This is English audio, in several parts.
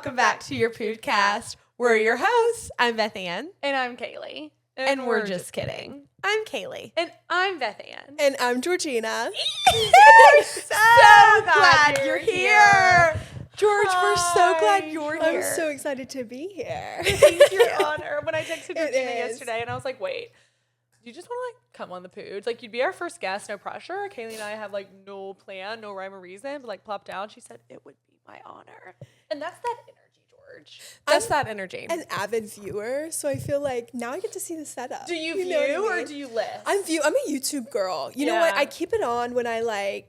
welcome back to Your Püdcast. We're your hosts. I'm Beth Ann. And I'm Kaylee. And we're just kidding. I'm Kaylee. And I'm Beth Ann. And I'm Georgina. so glad you're here. George, we're so glad you're here. I'm so excited to be here. It's your honor. When I texted Georgina is. yesterday, and I was like, wait, you just want to come on the Poods? Like, you'd be our first guest, no pressure. Kaylee and I have no plan, no rhyme or reason, but plop down. She said, it would be my honor. And that's that energy, George. That's that energy. An avid viewer, so I feel like now I get to see the setup. Do you know what view I mean? or do you list? I'm a YouTube girl. You know what? I keep it on when I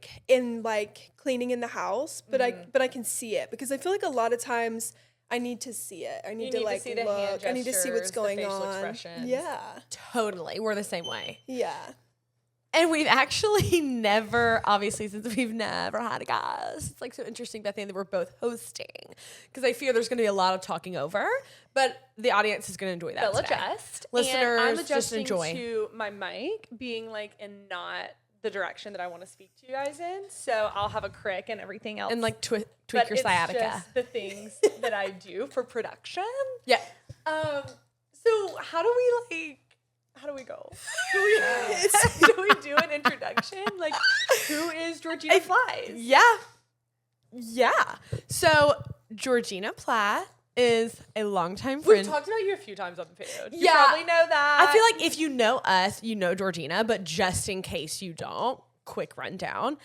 cleaning in the house, but I can see it because I feel like a lot of times I need to see it. I need to see the look. hand I need to see what's gestures, going the facial on. expressions. Yeah. Totally. We're the same way. Yeah. And we've actually never, obviously, since we've never had a guest. It's like so interesting, Bethany, that we're both hosting because I fear there's going to be a lot of talking over, but the audience is going to enjoy that. They'll today. adjust. Listeners, and I'm just adjusting enjoy. to my mic being in not the direction that I want to speak to you guys in. So I'll have a crick and everything else. And tweak but your sciatica. It's just the things that I do for production. Yeah. So how do we go? Do we do an introduction? Who is Georgina Flies? Yeah. So Georgina Platt is a longtime friend. We've talked about you a few times on the page. You Yeah. probably know that. I feel like if you know us, you know Georgina, but just in case you don't, quick rundown.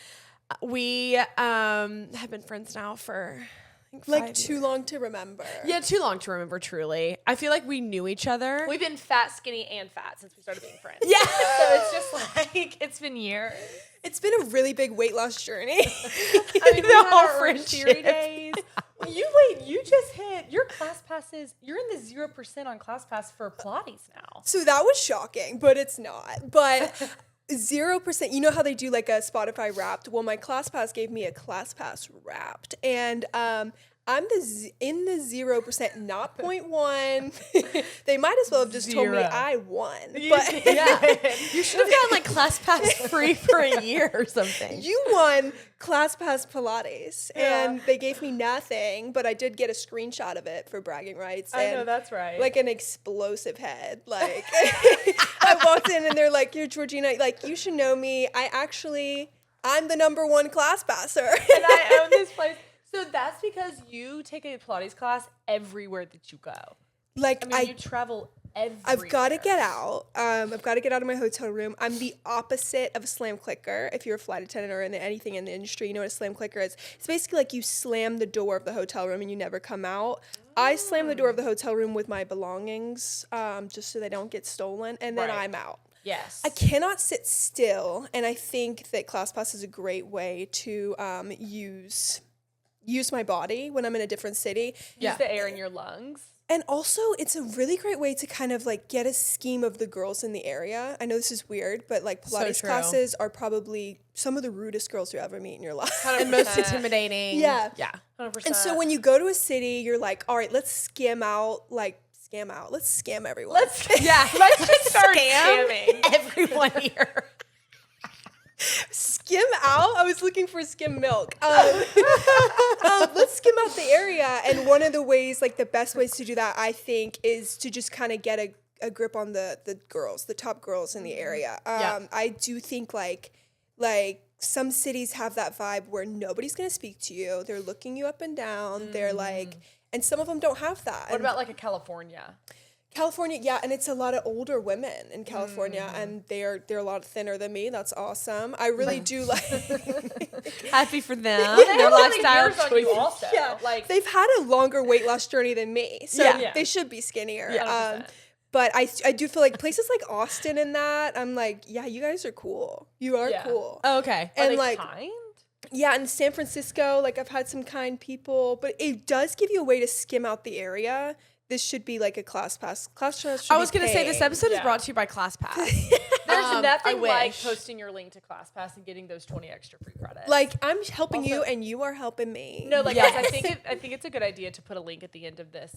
We have been friends now for I think 5 Too years. long to remember. Yeah, too long to remember, truly. I feel like we knew each other. we've been fat, skinny, and fat since we started being friends. Yeah. So it's just it's been years. It's been a really big weight loss journey. I mean, The we had whole our friendship. Cheery days. You just hit your class passes. You're in the 0% on class pass for Pilates now. So that was shocking, but it's not. But 0%, you know how they do a Spotify Wrapped? Well, my ClassPass gave me a ClassPass Wrapped, and I'm in the 0%, not 0.1. They might as well have just told me Zero. I won. But You should have gotten class pass free for a year or something. you won ClassPass Pilates, and they gave me nothing, but I did get a screenshot of it for bragging rights. I know, and that's right. Like an explosive head. I walked in and they're like, "You're Georgina. You should know me. I'm the #1 class passer." And I own this place. So that's because you take a Pilates class everywhere that you go. You travel everywhere. I've got to get out. I've got to get out of my hotel room. I'm the opposite of a slam clicker. If you're a flight attendant or anything in the industry, you know what a slam clicker is. It's basically you slam the door of the hotel room and you never come out. I slam the door of the hotel room with my belongings, just so they don't get stolen, and then I'm out. Yes. I cannot sit still, and I think that ClassPass is a great way to use my body when I'm in a different city. Use the air in your lungs. And also, it's a really great way to kind of get a scheme of the girls in the area. I know this is weird, but Pilates true. classes are probably some of the rudest girls you'll ever meet in your life. 100%. And most intimidating. Yeah. Yeah. 100%. And so when you go to a city, you're like, all right, let's skim out. Let's scam everyone. let's just start scamming. everyone here. Skim out? I was looking for skim milk. Let's skim out the area. And one of the ways, the best ways to do that, I think, is to just kind of get a grip on the girls, the top girls in the area. I do think, some cities have that vibe where nobody's going to speak to you. They're looking you up and down. They're and some of them don't have that. What about a California? California, yeah, and it's a lot of older women in California, and they're a lot thinner than me. That's awesome. I really do Happy for them. They Their have all the lifestyle years on you choices. also. Yeah, they've had a longer weight loss journey than me, so Yeah. they should be skinnier. Yeah, 100%. But I do feel places like Austin and that, I'm yeah, you guys are cool. You are cool. Oh, okay. Are And they kind? Yeah, in San Francisco, I've had some kind people, but it does give you a way to skim out the area. This should be a class pass. Class pass should I was going to say this paying. episode is Yeah. brought to you by ClassPass. There's nothing I like wish. posting your link to ClassPass and getting those 20 extra free credits. I'm helping Also- you and you are helping me. No, Yes. I think it's a good idea to put a link at the end of this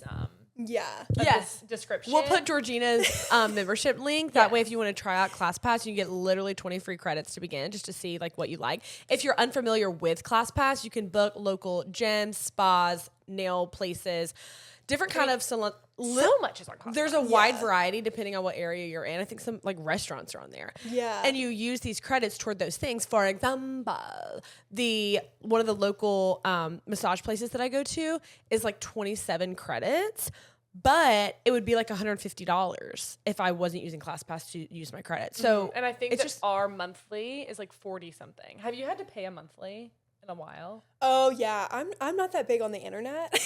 Yeah. Yes. description. We'll put Georgina's membership link. That way, if you want to try out ClassPass, you get literally 20 free credits to begin, just to see what you like. If you're unfamiliar with ClassPass, you can book local gyms, spas, nail places, different kind of salon. So much is on Costco. There's a wide variety depending on what area you're in. I think some like restaurants are on there. Yeah. And you use these credits toward those things. For example, one of the local massage places that I go to is like 27 credits, but it would be like $150 if I wasn't using ClassPass to use my credits. So and I think it's that our monthly is like 40 something. Have you had to pay a monthly in a while? Oh yeah, I'm not that big on the internet.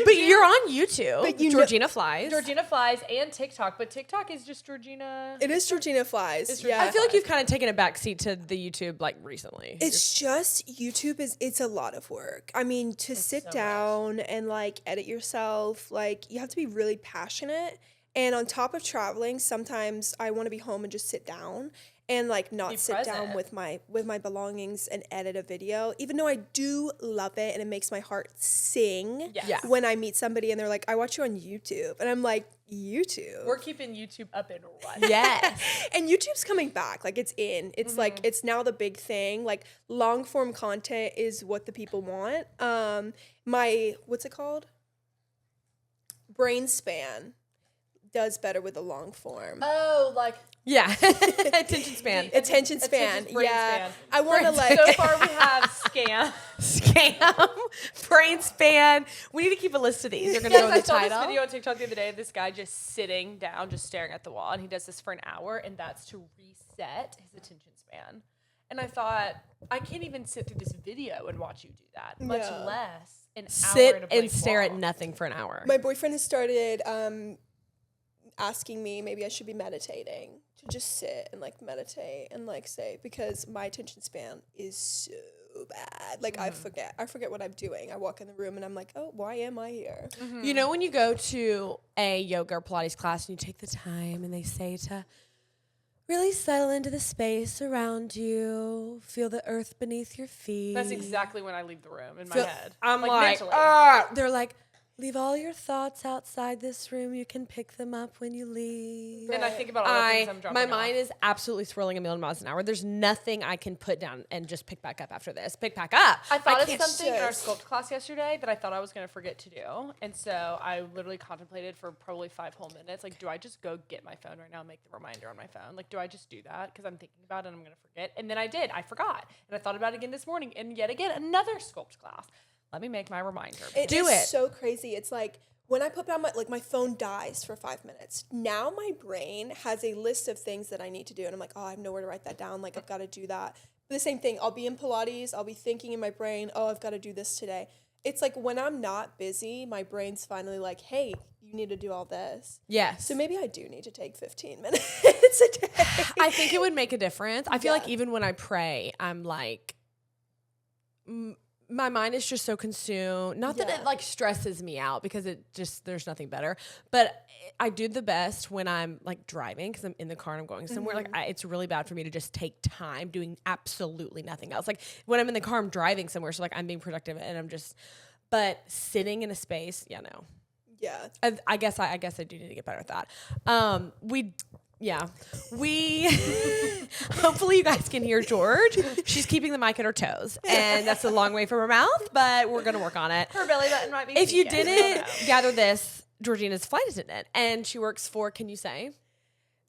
But you're on YouTube. But Georgina Flies. Georgina Flies and TikTok, but TikTok is just Georgina. It is Georgina Flies. Yeah. I feel like you've kind of taken a back seat to the YouTube like recently. It's just YouTube it's a lot of work. I mean, to sit down and like edit yourself, like you have to be really passionate. And on top of traveling, sometimes I want to be home and just sit down and like not sit down with my belongings and edit a video, even though I do love it and it makes my heart sing when I meet somebody and they're like, I watch you on YouTube. And I'm like, YouTube? We're keeping YouTube up and running. Yes. And YouTube's coming back. Like it's in. It's like it's now the big thing. Like long form content is what the people want. My what's it called? Brain span does better with the long form. Oh, like attention span. Attention span. Brain Yeah. span. I want to like. So far we have Scam, brain span. We need to keep a list of these. They're gonna go in the I saw title. this video on TikTok the other day of this guy just sitting down, just staring at the wall, and he does this for an hour, and that's to reset his attention span. And I thought, I can't even sit through this video and watch you do that, much less an hour Sit in a and blank stare Oh. wall. at nothing for an hour. My boyfriend has started asking me maybe I should be meditating, to just sit and like meditate and like say, because my attention span is so bad. Like I forget what I'm doing. I walk in the room and I'm like, oh, why am I here? You know when you go to a yoga or Pilates class and you take the time and they say to really settle into the space around you, feel the earth beneath your feet. That's exactly when I leave the room in my head. I'm like mentally. they're like, leave all your thoughts outside this room. You can pick them up when you leave. And I think about all the things I'm dropping My off. mind is absolutely swirling a million miles an hour. There's nothing I can put down and just pick back up after this. Pick back up. I thought of can't something in our just- sculpt class yesterday that I thought I was going to forget to do. And so I literally contemplated for probably 5 whole minutes. Like, do I just go get my phone right now and make the reminder on my phone? Like, do I just do that? Because I'm thinking about it and I'm going to forget. And then I did. I forgot. And I thought about it again this morning. And yet again, another sculpt class. Let me make my reminder. Do It's it. so crazy. It's like when I put down my phone dies for 5 minutes. Now my brain has a list of things that I need to do, and I'm like, oh, I have nowhere to write that down. Like I've got to do that. But the same thing. I'll be in Pilates. I'll be thinking in my brain, oh, I've got to do this today. It's like when I'm not busy, my brain's finally like, hey, you need to do all this. Yes. So maybe I do need to take 15 minutes a day. I think it would make a difference. I feel like even when I pray, I'm like, my mind is just so consumed. Not that it like stresses me out because it just, there's nothing better. But I do the best when I'm like driving because I'm in the car and I'm going somewhere. Like it's really bad for me to just take time doing absolutely nothing else. Like when I'm in the car, I'm driving somewhere. So like I'm being productive and I'm just, but sitting in a space, no. Yeah. I guess I do need to get better at that. We hopefully you guys can hear George. She's keeping the mic at her toes, and that's a long way from her mouth, but we're gonna work on it. Her belly button might be. If you peeking. didn't gather this, Georgina's flight attendant, and she works for. Can you say?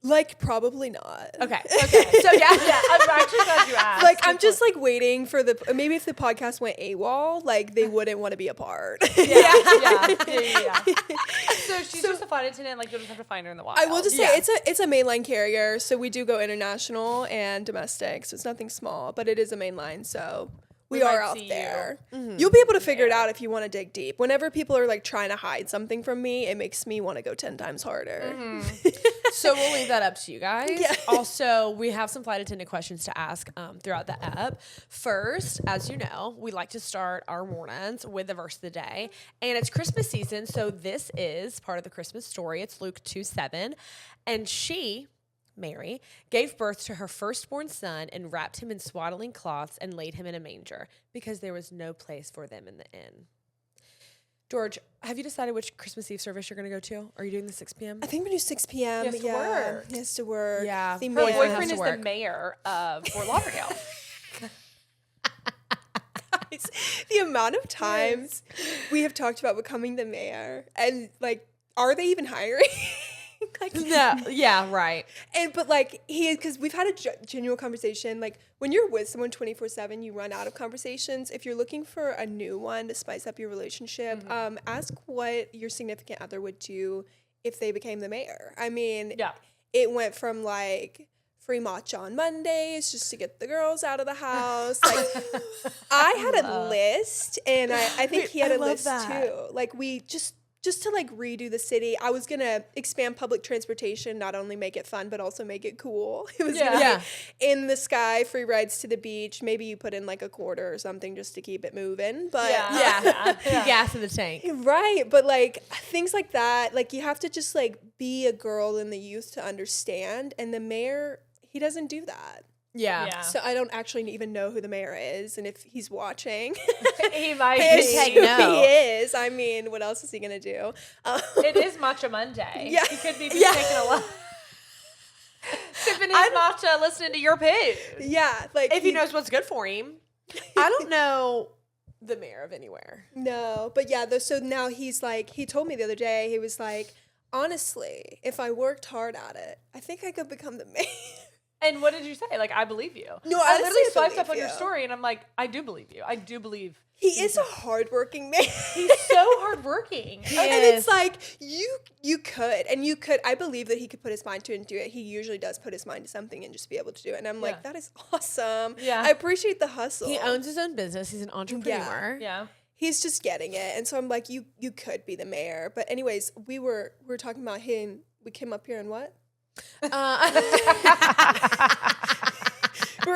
Like probably not. Okay. So yeah. I'm actually glad you asked. Like I'm just like waiting for maybe if the podcast went AWOL, like they wouldn't want to be a part. Yeah. So she's just a flight attendant. Like you don't have to find her in the wild. I will just say it's a mainline carrier, so we do go international and domestic, so it's nothing small, but it is a mainline, so we are might out see there. You'll be able to figure it out if you want to dig deep. Whenever people are like trying to hide something from me, it makes me want to go 10 times harder. So we'll leave that up to you guys. Yeah. Also, we have some flight attendant questions to ask throughout the app. First, as you know, we like to start our mornings with the verse of the day. And it's Christmas season, so this is part of the Christmas story. It's Luke 2:7. And she, Mary, gave birth to her firstborn son and wrapped him in swaddling cloths and laid him in a manger because there was no place for them in the inn. George, have you decided which Christmas Eve service you're going to go to? Are you doing the 6 p.m.? I think we do 6 p.m. He has to work. He has to work. Yeah. The Her Her man boyfriend boyfriend has is to the work. mayor of Fort Lauderdale. guys, the amount of times we have talked about becoming the mayor, and like, are they even hiring? Like, No, yeah, right. but like because we've had a genuine conversation. Like when you're with someone 24/7, you run out of conversations. If you're looking for a new one to spice up your relationship, ask what your significant other would do if they became the mayor. I mean, it went from like free matcha on Mondays just to get the girls out of the house. Like I had a list, and I think he had a list too. Like we just to like redo the city. I was gonna expand public transportation, not only make it fun but also make it cool. It was gonna be in the sky, free rides to the beach. Maybe you put in like a quarter or something just to keep it moving. But Gas in the tank. Right, but like things like that, like you have to just like be a girl in the youth to understand. And the mayor, he doesn't do that. Yeah. So I don't actually even know who the mayor is, and if he's watching, he might he be. is. I mean, what else is he gonna do? It is Matcha Monday. Yeah. He could be just taking a lot. Sipping his matcha, listening to Your Püdcast. Yeah, like If he knows what's good for him. I don't know the mayor of anywhere. No, but yeah, so now he's like, he told me the other day, he was like, honestly, if I worked hard at it, I think I could become the mayor. And what did you say? Like, I believe you. No, I honestly, literally swiped up on believe your you. story, and I'm like, I do believe you. I do believe. He is a hardworking man. He's so hardworking. And it's like, you could, I believe that he could put his mind to it and do it. He usually does put his mind to something and just be able to do it. And I'm like, that is awesome. Yeah. I appreciate the hustle. He owns his own business. He's an entrepreneur. Yeah. He's just getting it. And so I'm like, you could be the mayor. But anyways, we were talking about him. We came up here and what? We're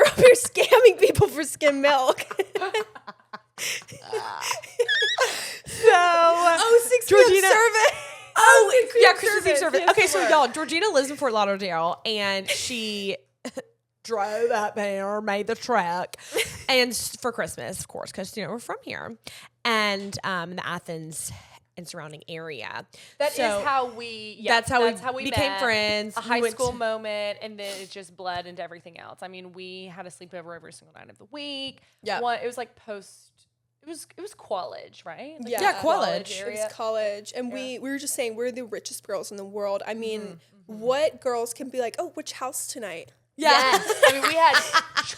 up here scamming people for skim milk. So, 6 p.m. Georgina- service. Christmas Eve service. Yes, Okay, so Lord. y'all, Georgina lives in Fort Lauderdale, and she drove up here, made the trek, and for Christmas, of course, because we're from here, and in the Athens and surrounding area. That's how we became met. friends. A high We went school to- moment, and then it just bled into everything else. I mean, we had a sleepover every single night of the week. Yeah. It was like it was college, right? Like Yeah, college. area. It's college. And we were just saying we're the richest girls in the world. I mean, what girls can be like, oh, which house tonight? Yeah. Yes. I mean, we had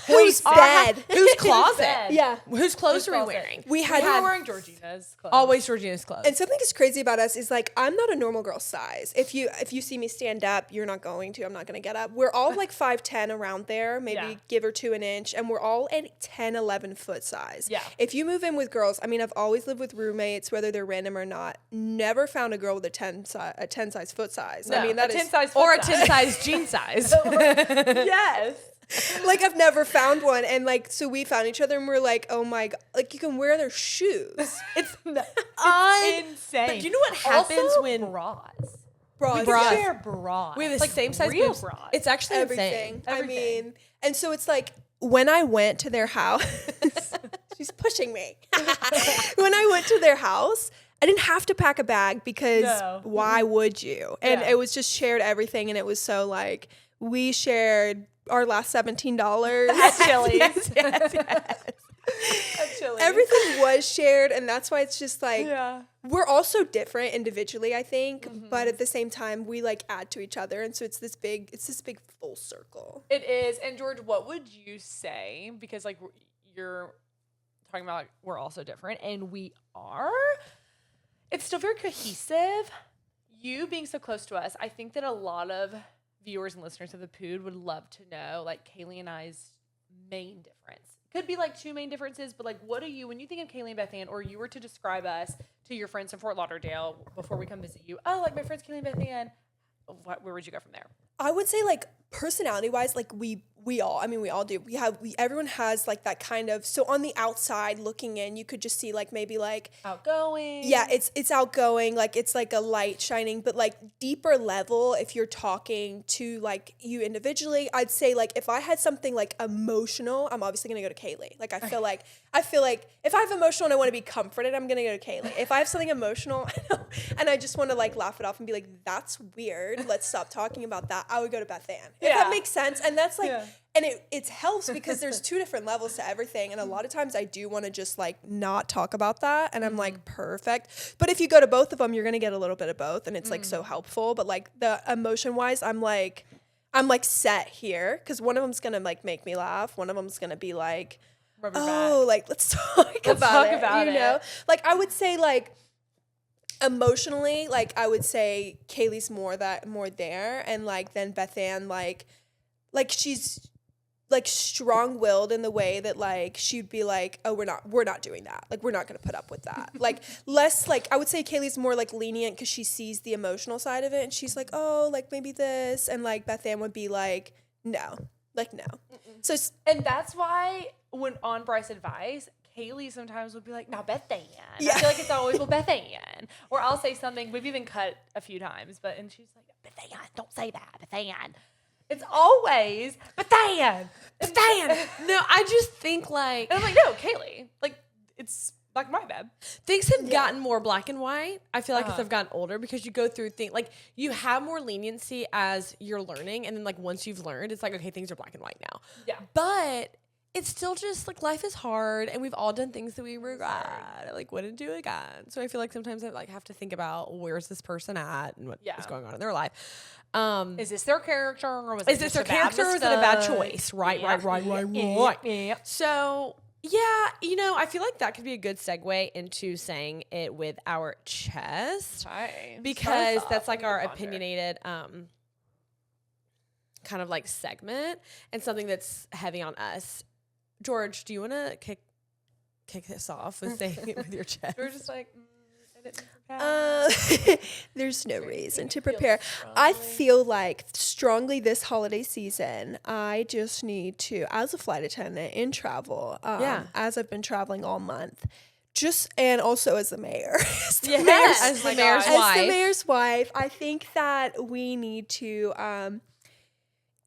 Whose bed? Whose closet? bed? Yeah. Whose clothes are we closet? wearing? We We had were wearing Georgina's clothes. Always Georgina's clothes. And something that's crazy about us is like I'm not a normal girl size. If you see me stand up, you're not going to. I'm not going to get up. We're all like 5'10" around there, maybe give or 2 an inch, and we're all at 10, 11 foot size. Yeah. If you move in with girls, I mean, I've always lived with roommates, whether they're random or not. Never found a girl with a 10 size foot size. No, I mean, that a is 10 size or a foot 10 size jean size. Yes. like I've never found one, and like so we found each other, and we're like, oh my god, like you can wear their shoes. It's Insane. But do you know what happens also, when bras? Bras. Bras. Share bras. we have the like same size real boobs? bras. It's actually Everything. insane. I mean, and so it's like when I went to their house, she's pushing me. When I went to their house, I didn't have to pack a bag because why would you? And it was just shared everything, and it was so like we shared our last $17 at Chili's. Yes. At Chili's. Everything was shared, and that's why it's just like we're all so different individually, I think, but at the same time we like add to each other, and so it's this big full circle. It is. And George, what would you say? Because like you're talking about like, we're all so different, and we are. It's still very cohesive. You being so close to us, I think that a lot of viewers and listeners of the Pood would love to know like Kaylee and I's main difference. Could be like 2 main differences, but like what do you, when you think of Kaylee and Beth Ann, or you were to describe us to your friends in Fort Lauderdale before we come visit you, oh, like my friends Kaylee and Beth Ann, where would you go from there? I would say like personality wise, like we all do. Everyone has like that kind of, so on the outside looking in, you could just see like maybe like Outgoing. yeah, it's outgoing, like it's like a light shining, but like deeper level, if you're talking to like you individually, I'd say like if I had something like emotional, I'm obviously gonna go to Kaylee. Like I feel like if I have emotional and I want to be comforted, I'm gonna go to Kaylee. If I have something emotional and I just want to like laugh it off and be like, that's weird, let's stop talking about that, I would go to Beth Ann. If that makes sense. And that's like And it helps because there's 2 different levels to everything. And a lot of times I do want to just like not talk about that. And I'm like, perfect. But if you go to both of them, you're going to get a little bit of both. And it's like so helpful. But like the emotion wise, I'm like set here. Because one of them's going to like make me laugh. One of them's going to be like, like, let's talk about it. You know? Like I would say like, emotionally, like I would say Kaylee's more there. And like then Beth Ann, like she's like strong-willed in the way that like she'd be like, oh, we're not doing that, like we're not going to put up with that. Like less like I would say Kaylee's more like lenient because she sees the emotional side of it and she's like, oh, like maybe this, and like Beth Ann would be like no. So and that's why when on Brice Advice, Kaylee sometimes would be like, now Beth Ann. Yeah. I feel like it's always, well, Beth Ann. Or I'll say something, we've even cut a few times, and she's like, Beth Ann, don't say that, Beth Ann. It's always Beth Ann. Beth Ann. No, I just think like, and I'm like, no, Kaylee. Like, it's like my bad. Things have gotten more black and white. I feel like as I've gotten older, because you go through things like you have more leniency as you're learning, and then like once you've learned, it's like, okay, things are black and white now. Yeah. But it's still just like life is hard, and we've all done things that we regret, like wouldn't do again. So I feel like sometimes I like have to think about where's this person at and what is going on in their life. Is this their character, or was is this their character, or is it a bad choice? Right. Yeah. So yeah, you know, I feel like that could be a good segue into saying it with our chest, because that's like our opinionated kind of like segment and something that's heavy on us. George, do you want to kick this off with saying it with your chest? We're just like, I didn't prepare. There's no reason to prepare. I feel like strongly this holiday season, I just need to, as a flight attendant in travel, as I've been traveling all month, and also as the mayor, as the mayor's wife, I think that we need to,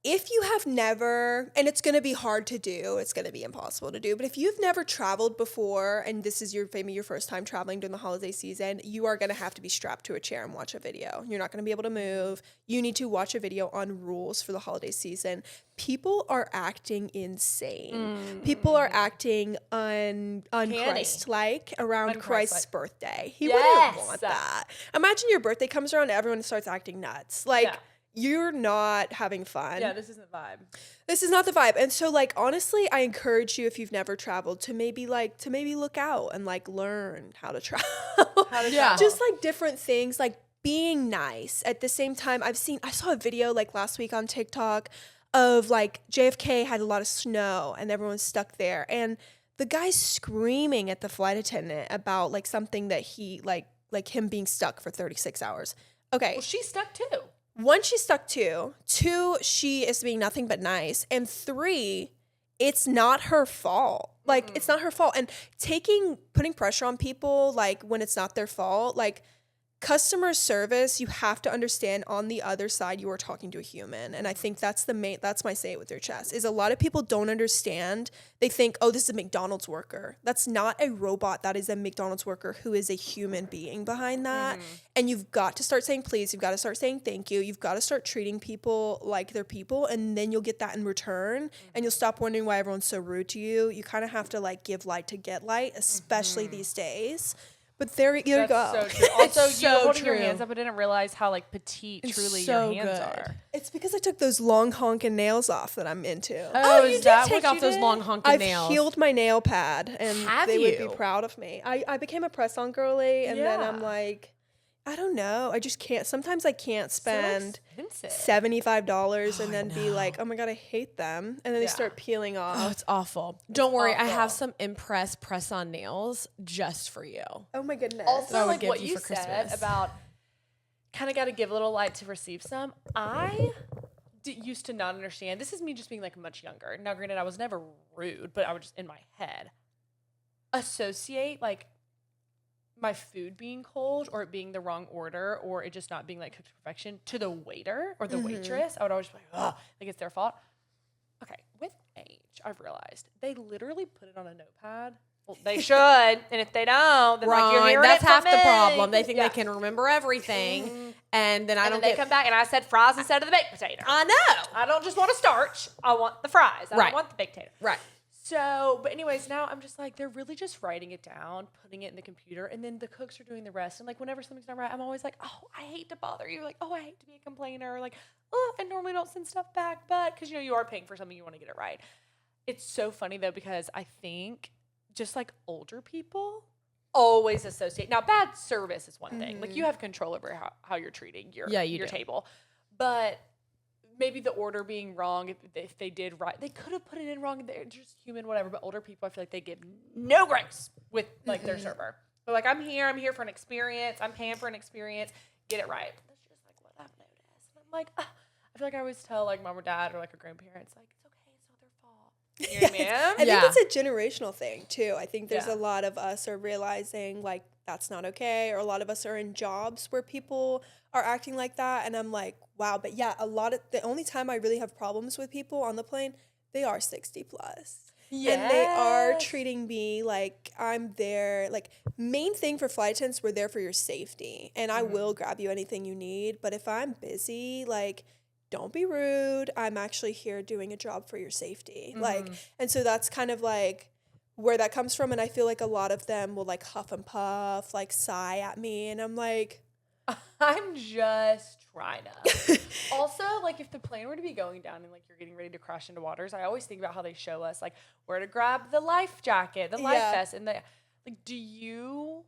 if you have never, and it's going to be hard to do, it's going to be impossible to do, but if you've never traveled before and this is maybe your first time traveling during the holiday season, you are going to have to be strapped to a chair and watch a video. You're not going to be able to move. You need to watch a video on rules for the holiday season. People are acting insane. People are acting un-Christ-like around Christ's birthday. He wouldn't want that. Imagine your birthday comes around and everyone starts acting nuts. Like, you're not having fun. Yeah, this isn't the vibe. This is not the vibe. And so like honestly, I encourage you, if you've never traveled, to maybe look out and like learn how to travel. Just like different things, like being nice. At the same time, I saw a video like last week on TikTok of like JFK had a lot of snow and everyone's stuck there, and the guy's screaming at the flight attendant about like something that he like him being stuck for 36 hours. Okay. Well, she's stuck too. 1, she's stuck too. 2, she is being nothing but nice. And 3, it's not her fault. Like, it's not her fault. And putting pressure on people, like, when it's not their fault, like, customer service, you have to understand on the other side you are talking to a human. And I think that's my say it with your chest, is a lot of people don't understand. They think, oh, this is a McDonald's worker. That's not a robot. That is a McDonald's worker who is a human being behind that. And you've got to start saying please. You've got to start saying thank you. You've got to start treating people like they're people, and then you'll get that in return. And you'll stop wondering why everyone's so rude to you. You kind of have to like give light to get light, especially these days. But there you go. So true. Also, you holding your hands up, I didn't realize how like petite truly your hands are. It's because I took those long honking nails off that I'm into. Oh, you did take off those long honking nails. I've healed my nail pad, and they would be proud of me. I became a press-on girly, and then I'm like, I don't know. I just can't. Sometimes I can't spend $75 and then be like, oh my God, I hate them. And then they start peeling off. Oh, it's awful. Don't worry. I have some Impress press-on nails just for you. Oh my goodness. Also, like what you said about kind of got to give a little light to receive some. I used to not understand. This is me just being like much younger. Now, granted, I was never rude, but I would just in my head associate like my food being cold or it being the wrong order or it just not being like cooked to perfection to the waiter or the waitress. I would always be like, oh, like it's their fault. Okay, with age, I've realized they literally put it on a notepad. Well, they should, and if they don't, then like you're hearing that's it half from the me. problem. They think they can remember everything, And then they come back and I said fries instead of the baked potato. I know. I don't just want a starch. I want the fries. I Right. don't want the baked potato. Right. So, but anyways, now I'm just like, they're really just writing it down, putting it in the computer, and then the cooks are doing the rest. And like, whenever something's not right, I'm always like, oh, I hate to bother you. Like, oh, I hate to be a complainer. Like, oh, I normally don't send stuff back, but because, you are paying for something, you want to get it right. It's so funny though, because I think just like older people always associate. Now, bad service is one thing. Like, you have control over how you're treating your table. But maybe the order being wrong, if they did right, they could have put it in wrong. They're just human, whatever. But older people, I feel like they give no grace with like their server. But like, I'm here for an experience. I'm paying for an experience. Get it right. That's just like what I've noticed. And I'm like, I feel like I always tell like mom or dad or like a grandparents, like, it's okay, it's not their fault. You know what I mean? I think it's a generational thing too. I think there's a lot of us are realizing like that's not okay, or a lot of us are in jobs where people are acting like that, and I'm like, wow. But yeah, the only time I really have problems with people on the plane, they are 60 plus. Yes. And they are treating me like I'm there. Like, main thing for flight attendants, we're there for your safety, and I will grab you anything you need. But if I'm busy, like, don't be rude. I'm actually here doing a job for your safety. Like, and so that's kind of like where that comes from. And I feel like a lot of them will like huff and puff, like sigh at me. And I'm like, I'm just trying to. Also, like, if the plane were to be going down and like you're getting ready to crash into waters, I always think about how they show us like where to grab the life jacket, the life vest, and like, do you?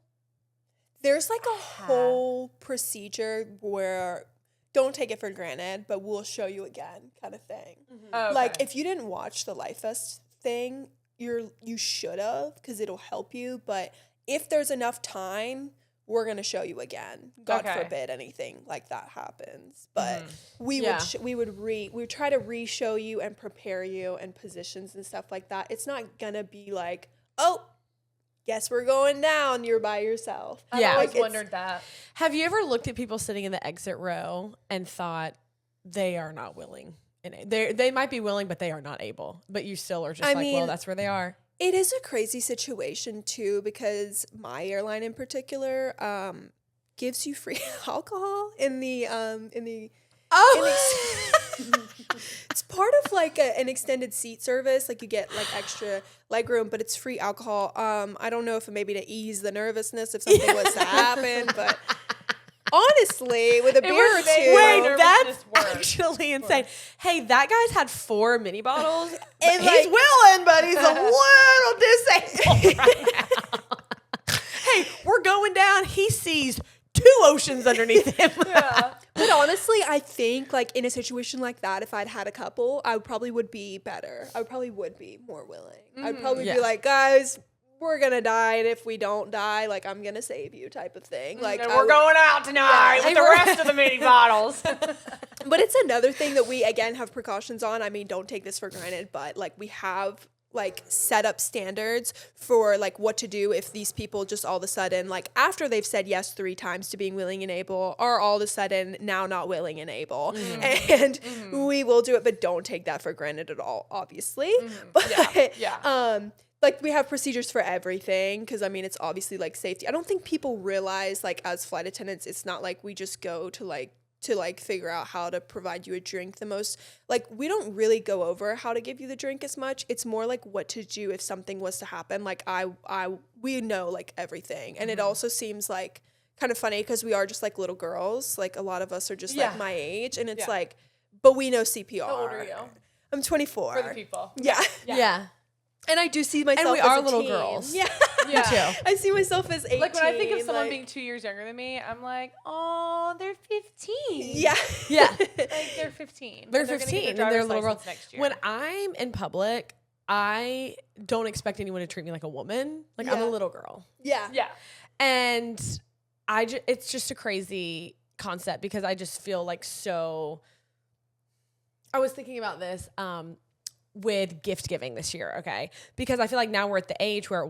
There's like a whole procedure where, don't take it for granted, but we'll show you again, kind of thing. Okay. Like, if you didn't watch the life vest thing, you should have, because it'll help you. But if there's enough time, we're gonna show you again. God forbid anything like that happens. But we would try to re-show you and prepare you and positions and stuff like that. It's not gonna be like, oh, guess we're going down, you're by yourself. I always wondered that. Have you ever looked at people sitting in the exit row and thought they are not willing? And they might be willing, but they are not able. But you still are just well, that's where they are. It is a crazy situation too, because my airline in particular gives you free alcohol in the it's part of like an extended seat service. Like, you get like extra leg room, but it's free alcohol. I don't know if maybe to ease the nervousness if something was to happen, but honestly, with a beer or two. Wait, that's actually insane. Hey, that guy's had 4 mini bottles, and he's willing, but he's a little disabled right now. Hey, we're going down. He sees 2 oceans underneath him. But honestly, I think like in a situation like that, if I'd had a couple, I probably would be better. I probably would be more willing. I'd probably be like, guys, we're gonna die, and if we don't die, like, I'm gonna save you, type of thing. Like, and we're going out tonight with the rest of the mini bottles. But it's another thing that we again have precautions on. I mean, don't take this for granted, but like, we have like set up standards for like what to do if these people just all of a sudden, like, after they've said yes 3 times to being willing and able, are all of a sudden now not willing and able. And we will do it, but don't take that for granted at all, obviously. But like, we have procedures for everything, because I mean, it's obviously like safety. I don't think people realize, like, as flight attendants, it's not like we just go to figure out how to provide you a drink the most. Like, we don't really go over how to give you the drink as much. It's more like what to do if something was to happen. Like, we know like everything. And it also seems like kind of funny, because we are just like little girls. Like, a lot of us are just like my age, and it's like, but we know CPR. How old are you? I'm 24. For the people. Yeah. And I do see myself and we as are a little teen. girls. Yeah. Me too. I see myself as 18. Like, when I think of someone being 2 years younger than me, I'm like, oh, they're 15. Yeah. Like, they're 15. They're 15 and they're little girls. Next year. When I'm in public, I don't expect anyone to treat me like a woman. Like, I'm a little girl. Yeah. And it's just a crazy concept, because I just feel like so. I was thinking about this with gift giving this year, okay? Because I feel like now we're at the age where,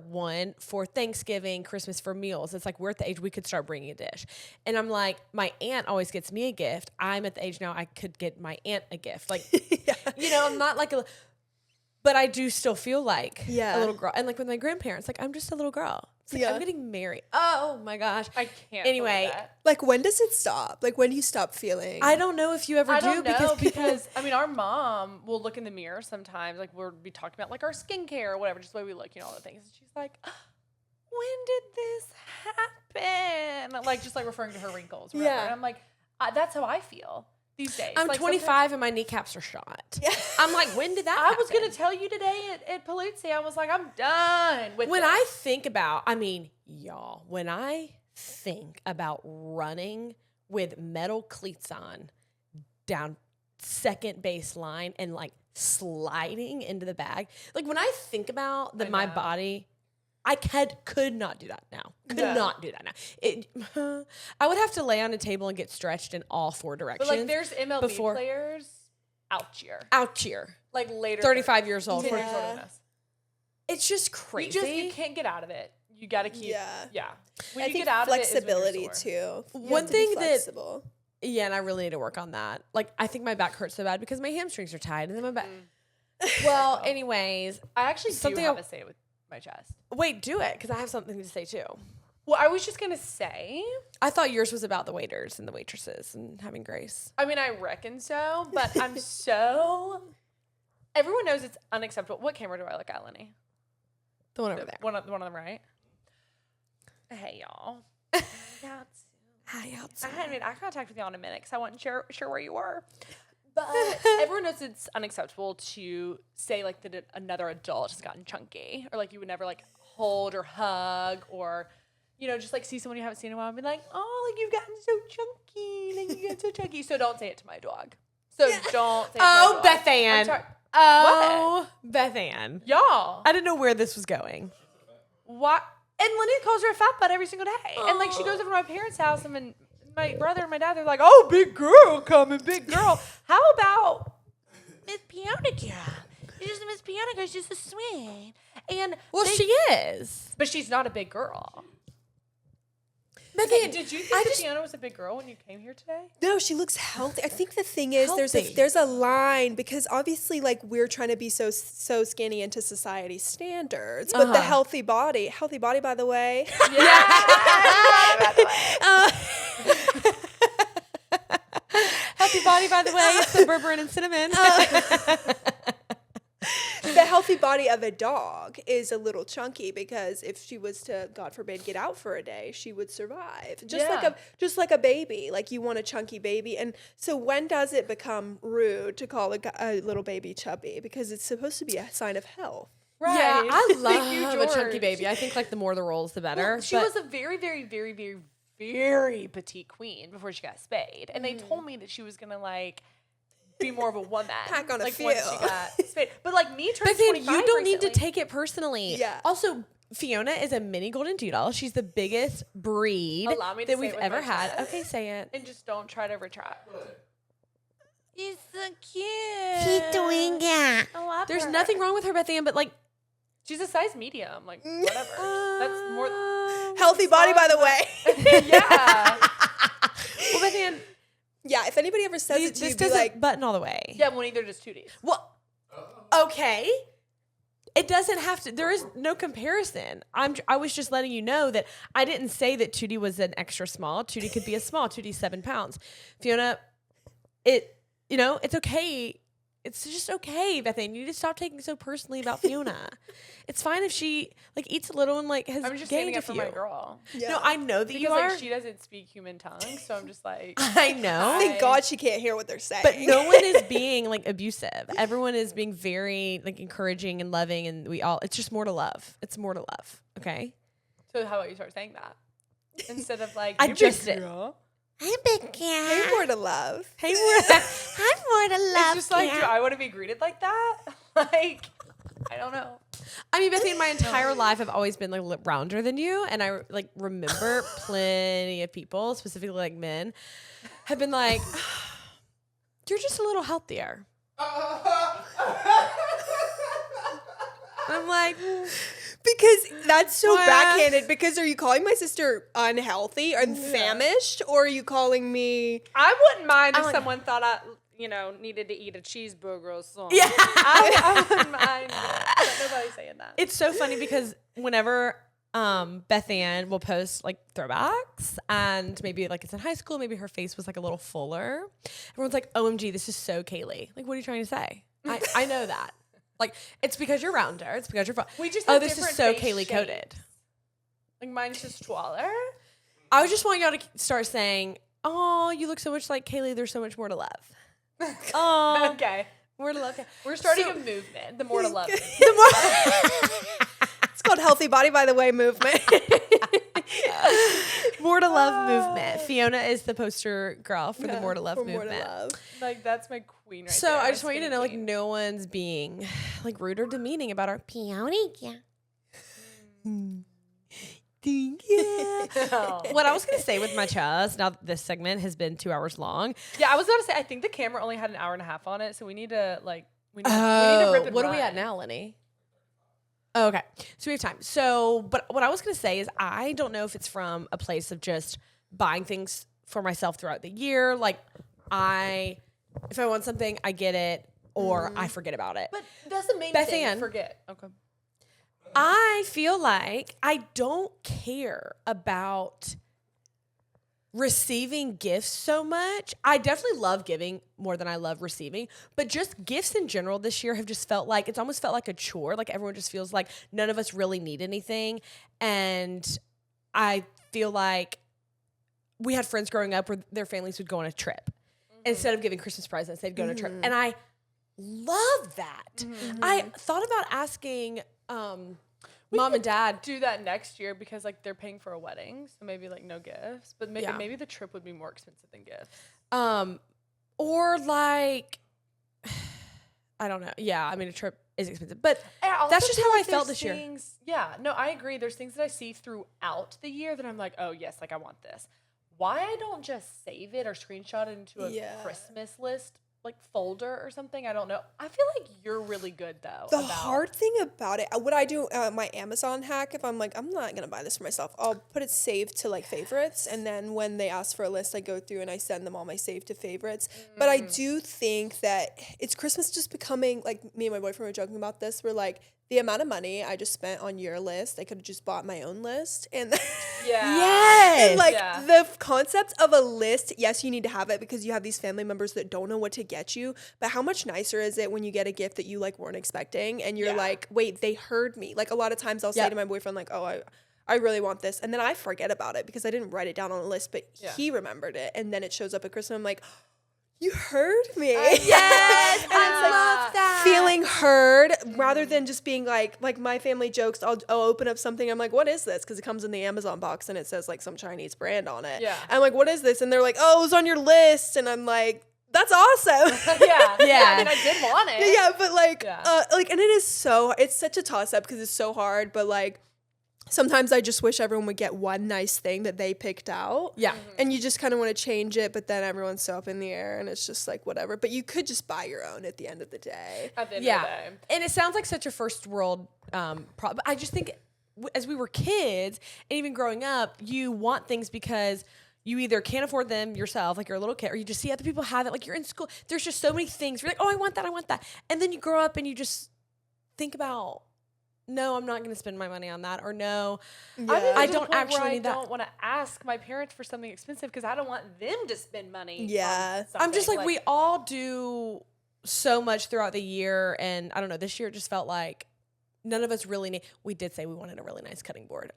for Thanksgiving, Christmas, for meals, it's like we're at the age we could start bringing a dish. And I'm like, my aunt always gets me a gift. I'm at the age now I could get my aunt a gift. Like, I'm not like but I do still feel like a little girl. And like with my grandparents, like, I'm just a little girl. It's like, I'm getting married. Oh my gosh. I can't. Anyway, that. Like, when does it stop? Like, when do you stop feeling? I don't know if you ever do because I mean, our mom will look in the mirror sometimes. Like, we'll be talking about like our skincare or whatever, just the way we look, all the things. And she's like, when did this happen? Like, just like referring to her wrinkles. Or whatever. And I'm like, that's how I feel these days. I'm like, 25 and my kneecaps are shot. Yeah. I'm like, when did that happen? I was going to tell you today at Paluzzi, I was like, I'm done with When this. I think about, y'all, when I think about running with metal cleats on down second baseline and like sliding into the bag, like when I think about my body, I could not do that now. Could not do that now. I would have to lay on a table and get stretched in all four directions. But like there's MLB players out cheer. Like later. 35 years old. 10 years older than us. It's just crazy. You can't get out of it. You got to keep. Yeah. When I you think get out flexibility of it is when you're sore. too. One thing that, and I really need to work on that. Like, I think my back hurts so bad because my hamstrings are tied, and then my back. Well, anyways, I actually do have to say it with my chest. Wait, do it, because I have something to say too. Well, I was just gonna say. I thought yours was about the waiters and the waitresses and having grace. I mean, I reckon so, but I'm so. Everyone knows it's unacceptable. What camera do I look at, Lenny? The one over there. One on the right. Hey, y'all. Hi, outside. I hadn't made eye contact with y'all in a minute because I wasn't sure where you were. But everyone knows it's unacceptable to say like that another adult has gotten chunky, or like you would never like hold or hug, or just like see someone you haven't seen in a while and be like, oh, like you've gotten so chunky, like you get so chunky. So don't say it to my dog. So don't say it to my dog. Beth Ann. I'm sorry. Oh, Beth Ann. Y'all. I didn't know where this was going. What? And Lenny calls her a fat butt every single day. And like she goes over to my parents' house and my brother and my dad, they're like, oh, big girl coming, big girl. How about Miss Pionica? She's just Miss Pionica. She's a swing. And she is. But she's not a big girl. Bethany, did you think that Fiona was a big girl when you came here today? No, she looks healthy. I think the thing is there's a line, because obviously like we're trying to be so skinny into society standards, but the healthy body by the way. Healthy body by the way, it's the berberine and cinnamon. The healthy body of a dog is a little chunky, because if she was to, God forbid, get out for a day, she would survive. Just like a baby. Like you want a chunky baby. And so when does it become rude to call a little baby chubby? Because it's supposed to be a sign of health. Right. Yeah, I love a chunky baby. I think like the more the rolls, the better. Well, she was a very, very, very, very, very petite queen before she got spayed. And they told me that she was going to like be more of a woman. Pack on a few. Once she got spayed. But like me turning 25 you don't need to recently. take it personally. Yeah. Also, Fiona is a mini golden doodle. She's the biggest breed that we've ever had. Okay, say it. And just don't try to retract. He's so cute. She's doing it. I love There's her. nothing wrong with her, Beth Ann, but like, she's a size medium. Like, whatever. That's more. Healthy body, by the way. Yeah. Well, Beth Ann. Yeah, if anybody ever says it to you, this be doesn't like, button all the way. Yeah, well, neither does Tooties. Well, okay. It doesn't have to. There is no comparison. I was just letting you know that I didn't say that Tootie was an extra small. Tootie could be a small. Tootie's 7 pounds. Fiona, it's okay. It's just okay, Beth Ann. You need to stop taking so personally about Fiona. It's fine if she like eats a little and like has I'm just gained standing a up for few. my girl. yeah. No, I know that Because you are. like she doesn't speak human tongue, so I'm just like I know. thank God she can't hear what they're saying. But no one is being like abusive. Everyone is being very like encouraging and loving, and it's just more to love. It's more to love. Okay. So how about you start saying that instead of like I "You just big did. girl." I'm big cat. Hey, more to love. Hey, I'm more to love. It's just like, do I want to be greeted like that? Like, I don't know. I mean, Bethany, my entire life I've always been like rounder than you, and I like remember plenty of people, specifically like men, have been like, "You're just a little healthier." I'm like, Because that's so What? backhanded. Because are you calling my sister unhealthy and famished, or are you calling me? I wouldn't mind if someone thought I, needed to eat a cheeseburger or something. yeah. I wouldn't mind. But nobody's saying that. It's so funny because whenever Beth Ann will post like throwbacks, and maybe like it's in high school, maybe her face was like a little fuller. Everyone's like, OMG, this is so Kaylee. Like, what are you trying to say? I know that. Like, it's because you're rounder. It's because you're We just oh, have this is different so face Kaylee shapes. coded. Like mine's just taller. I just want y'all to start saying, oh, you look so much like Kaylee. There's so much more to love. Oh, Okay. more to love. We're starting a movement. The more to love. It's called Healthy Body, by the way, movement. More to love movement. Fiona is the poster girl for the more to love For movement. More to Love. Like that's my queen right So there. I my just want you to skinny know, like, queen. no one's being like rude or demeaning about our peony. Oh. What I was gonna say with Matcha, now that this segment has been 2 hours long. Yeah, I was about to say I think the camera only had an hour and a half on it, so we need to like we need to rip and what are run. we at now, Lenny? Oh, okay, so we have time. So, but what I was gonna say is I don't know if it's from a place of just buying things for myself throughout the year. Like, if I want something, I get it, or I forget about it. But that's the main Beth thing. Ann. Forget. Okay. I feel like I don't care about receiving gifts so much. I definitely love giving more than I love receiving, but just gifts in general this year have just felt like, it's almost felt like a chore. Like everyone just feels like none of us really need anything. And I feel like we had friends growing up where their families would go on a trip. Instead of giving Christmas presents, they'd go on a trip. And I love that. I thought about asking mom and dad. Do that next year because like they're paying for a wedding, so maybe like no gifts, but maybe the trip would be more expensive than gifts. Or like, I don't know. Yeah, I mean, a trip is expensive, but I that's also just feel how I like felt there's this year. things- Yeah, no, I agree. There's things that I see throughout the year that I'm like, oh yes, like I want this. Why I don't just save it or screenshot it into a Christmas list like folder or something? I don't know. I feel like you're really good though. The hard thing about it, what I do, my Amazon hack, if I'm like, I'm not gonna buy this for myself, I'll put it saved to like favorites, and then when they ask for a list, I go through and I send them all my saved to favorites. But I do think that it's Christmas just becoming, like me and my boyfriend were joking about this, we're like, the amount of money I just spent on your list, I could have just bought my own list. And Yes. like the concept of a list, yes, you need to have it because you have these family members that don't know what to get you. But how much nicer is it when you get a gift that you like weren't expecting and you're like, wait, they heard me. Like a lot of times I'll say to my boyfriend like, oh, I really want this. And then I forget about it because I didn't write it down on a list, but he remembered it. And then it shows up at Christmas. I'm like, you heard me. Yes, And I it's like love that. feeling heard rather than just being like my family jokes. I'll open up something. I'm like, what is this? Because it comes in the Amazon box and it says like some Chinese brand on it. Yeah. I'm like, what is this? And they're like, oh, it was on your list. And I'm like, that's awesome. yeah. I mean, I did want it. Yeah, but like, and it is it's such a toss up because it's so hard. But like, sometimes I just wish everyone would get one nice thing that they picked out. Yeah. And you just kind of want to change it, but then everyone's so up in the air and it's just like whatever. But you could just buy your own at the end of the day. At the end of the day. And it sounds like such a first world problem. I just think as we were kids and even growing up, you want things because you either can't afford them yourself, like you're a little kid, or you just see other people have it. Like you're in school. There's just so many things. You're like, oh, I want that. And then you grow up and you just think about, no, I'm not going to spend my money on that. Or no, I don't actually need that. I don't want to ask my parents for something expensive because I don't want them to spend money. Yeah. On I'm just something. like, we all do so much throughout the year. And I don't know, this year it just felt like none of us really need. We did say we wanted a really nice cutting board.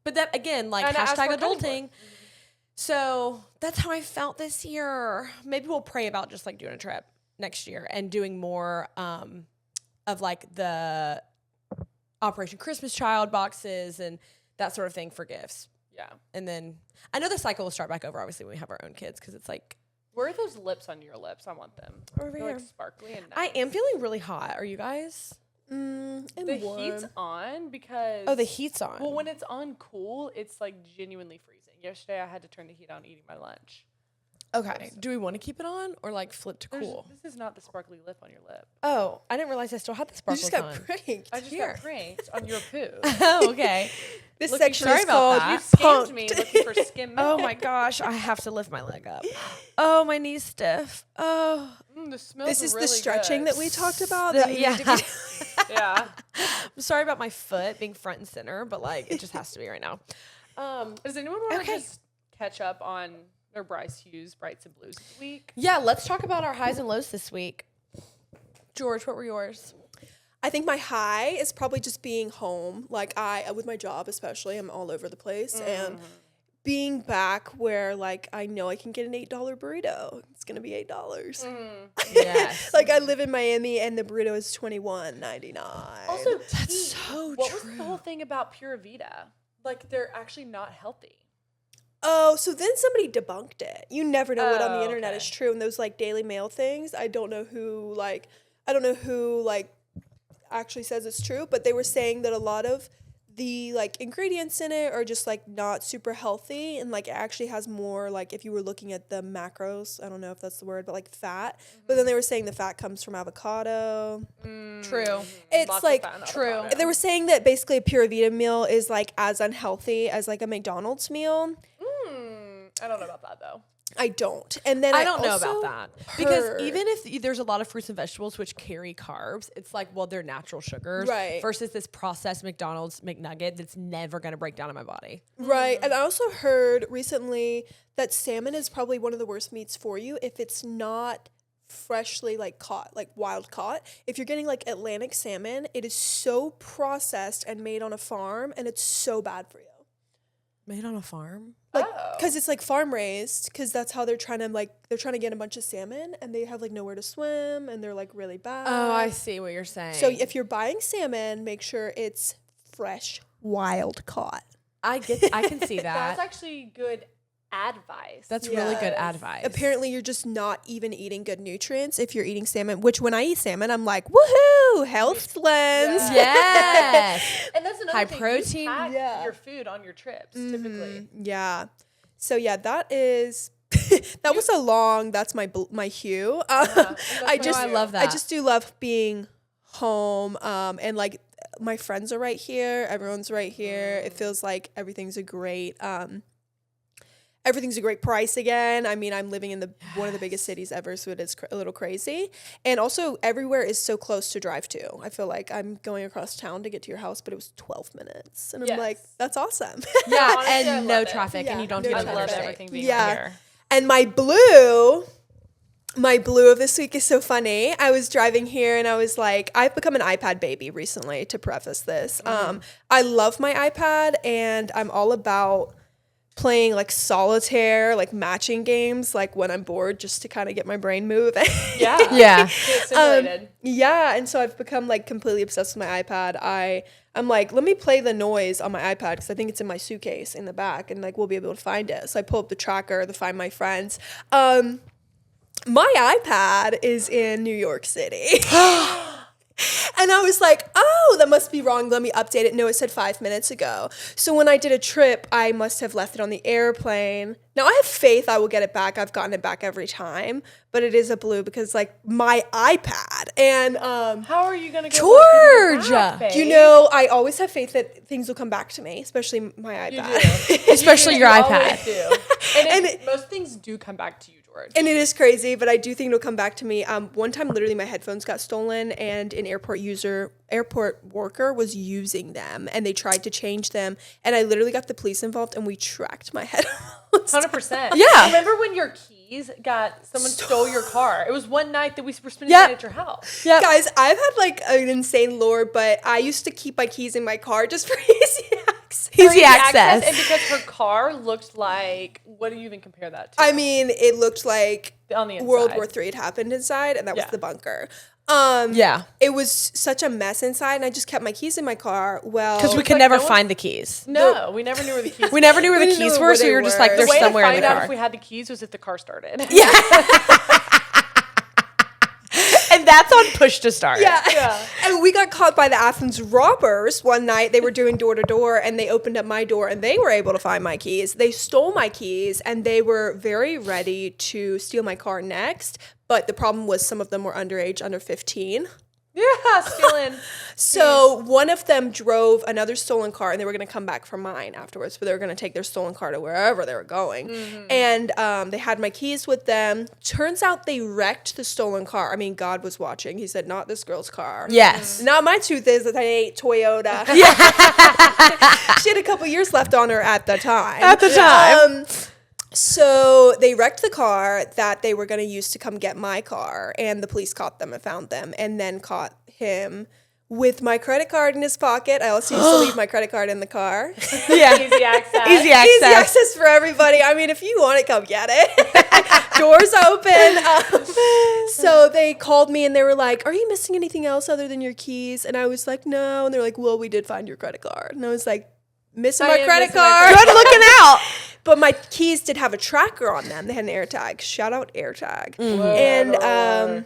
But that, again, like And I asked for hashtag a cutting board. adulting. So that's how I felt this year. Maybe we'll pray about just like doing a trip next year and doing more of like the Operation Christmas Child boxes and that sort of thing for gifts. Yeah. And then I know the cycle will start back over, obviously, when we have our own kids, because it's like, where are those lips on your lips? I want them. Over They're here. like sparkly and nice. I am feeling really hot. Are you guys? The heat's on because Oh, the heat's on. well, when it's on cool, it's like genuinely freezing. Yesterday I had to turn the heat on eating my lunch. Okay. Do we want to keep it on or like flip to This is not the sparkly lip on your lip. Oh, I didn't realize I still had the You sparkles just got on. pranked. I just got pranked on your poo. Oh, okay. This Looking section sorry is about called that. You scammed Punked. me looking for Skim milk. Oh my gosh, I have to lift my leg up. Oh, my knee's stiff. Oh, The smells This is really the stretching good. that we talked about. The- that you need to yeah. be- Yeah. I'm sorry about my foot being front and center, but like it just has to be right now. Does anyone want to Okay. just catch up on their Brice Hughes Brights and Blues this week? Yeah, let's talk about our highs and lows this week. George, what were yours? I think my high is probably just being home. Like with my job especially, I'm all over the place. And being back where like I know I can get an $8 burrito. It's gonna be $8. Yes. Like I live in Miami and the burrito is $21.99. Also, That's so what true. was the whole thing about Pura Vida? Like they're actually not healthy. Oh, so then somebody debunked it. You never know what on the Oh, internet okay. is true. And those like Daily Mail things, I don't know who actually says it's true, but they were saying that a lot of the like ingredients in it are just like not super healthy, and like it actually has more like if you were looking at the macros, I don't know if that's the word, but like fat. But then they were saying the fat comes from avocado. True. It's Lots of like fat in true. avocado. They were saying that basically a Pura Vida meal is like as unhealthy as like a McDonald's meal. I don't know about that though. I don't. And then I don't know also about that. Because heard- even if there's a lot of fruits and vegetables which carry carbs, it's like, well, they're natural sugars. Right. Versus this processed McDonald's McNugget that's never going to break down in my body. Right. And I also heard recently that salmon is probably one of the worst meats for you if it's not freshly like caught, like wild caught. If you're getting like Atlantic salmon, it is so processed and made on a farm and it's so bad for you. Made on a farm? Like, because it's like farm raised, because that's how they're trying to get a bunch of salmon and they have like nowhere to swim and they're like really bad. Oh, I see what you're saying. So if you're buying salmon, make sure it's fresh, wild caught. I can see That's that. actually good advice. That's really good Yes. advice. Apparently, you're just not even eating good nutrients if you're eating salmon, which when I eat salmon, I'm like, woohoo, health lens. Yes. and that's another High thing. protein. You pack Yeah. your food on your trips typically. Yeah. So, yeah, that is, that was a long, that's my hue. I love that. I just do love being home. And like my friends are right here. Everyone's right here. It feels like everything's a great price again. I mean, I'm living in one of the biggest cities ever, so it is a little crazy. And also, everywhere is so close to drive to. I feel like I'm going across town to get to your house, but it was 12 minutes. And I'm Yes. like, that's awesome. Yeah, Honestly, I and no love it. traffic, and Yeah, you don't no do I it traffic. love Right. everything being Yeah. here. And my blue of this week is so funny. I was driving here and I was like, I've become an iPad baby recently, to preface this. I love my iPad and I'm all about playing like solitaire, like matching games, like when I'm bored, just to kind of get my brain moving. Yeah. Yeah. Get stimulated. Yeah, and so I've become like completely obsessed with my iPad. I'm like, let me play the noise on my iPad because I think it's in my suitcase in the back, and like we'll be able to find it. So I pull up the tracker to find my friends. My iPad is in New York City. And I was like, oh, that must be wrong. Let me update it. No, it said 5 minutes ago. So when I did a trip, I must have left it on the airplane. Now, I have faith I will get it back. I've gotten it back every time. But it is a blue because, like, my iPad. And, How are you gonna go George! you know, I always have faith that things will come back to me, especially my You iPad. do. Especially your You iPad. always do. And most things do come back to you, George. And it is crazy, but I do think it'll come back to me. One time, literally, my headphones got stolen, and an airport worker was using them, and they tried to change them, and I literally got the police involved, and we tracked my headphones. 100%. Yeah. Remember when your keys someone stole your car? It was one night that we were spending Yep. the night at your house. Yep. Guys, I've had like an insane lore, but I used to keep my keys in my car just for easy access. Easy access. And because her car looked like, what do you even compare that to? I mean, it looked like On the inside. World War III had happened inside, and that was Yeah. the bunker. Yeah. It was such a mess inside, and I just kept my keys in my car. Well, Because we could like, never no one- find the keys. No, we never knew where the keys We never knew where We the didn't keys know were, where so they we were just were. like, The they're The way somewhere to in find the out car. if we had the keys was if the car started. And that's on push to start. Yeah. And we got caught by the Athens robbers one night. They were doing door to door and they opened up my door and they were able to find my keys. They stole my keys and they were very ready to steal my car next. But the problem was some of them were underage, under 15. Yeah, stealing. So one of them drove another stolen car and they were going to come back for mine afterwards, but they were going to take their stolen car to wherever they were going. And they had my keys with them. Turns out they wrecked the stolen car. I mean, God was watching. He said, not this girl's car. Yes. Now my truth is that I ate Toyota. She had a couple years left on her at the time. So they wrecked the car that they were going to use to come get my car, and the police caught them and found them, and then caught him with my credit card in his pocket. I also used to leave my credit card in the car. Yeah. Easy access. Easy access. Easy access for everybody. I mean, if you want it, come get it. Doors open. So they called me and they were like, are you missing anything else other than your keys? And I was like, no. And they're like, well, we did find your credit card. And I was like, missing my credit card. Good looking out. But my keys did have a tracker on them. They had an AirTag. Shout out AirTag. And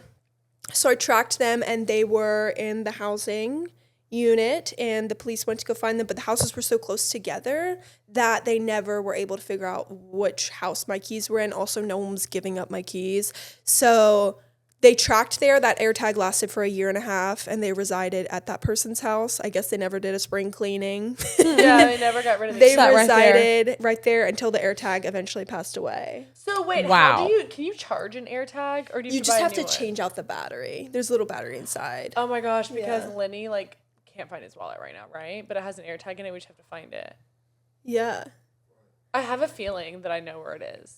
so I tracked them, and they were in the housing unit, and the police went to go find them. But the houses were so close together that they never were able to figure out which house my keys were in. Also, no one was giving up my keys. So they tracked there. That AirTag lasted for 1.5 years, and they resided at that person's house. I guess they never did a spring cleaning. Yeah, they never got rid of They the resided right there until the AirTag eventually passed away. So wait, Wow. can you charge an AirTag, or do you, You have just buy a have new to one? change out the battery. There's a little battery inside. Oh my gosh, because Yeah. Lenny can't find his wallet right now, right? But it has an AirTag in it. We just have to find it. Yeah. I have a feeling that I know where it is.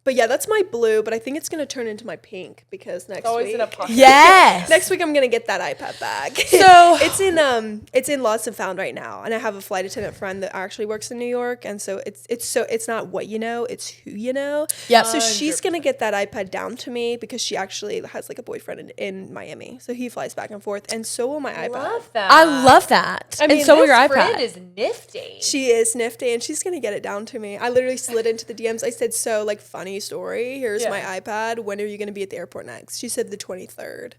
But yeah, that's my blue, but I think it's going to turn into my pink because next Always week. in a pocket. Yes. Next week I'm going to get that iPad back. So- it's in Lost and Found right now, and I have a flight attendant friend that actually works in New York, and so it's not what you know, it's who you know. Yep. So she's going to get that iPad down to me because she actually has a boyfriend in Miami. So he flies back and forth, and so will my iPad. Love that. I love that. I mean, and so will this your friend iPad. is nifty. She is nifty, and she's gonna get it down to me. I literally slid into the DMs. I said, "So, funny story. Here's my iPad. When are you gonna be at the airport next?" She said the 23rd.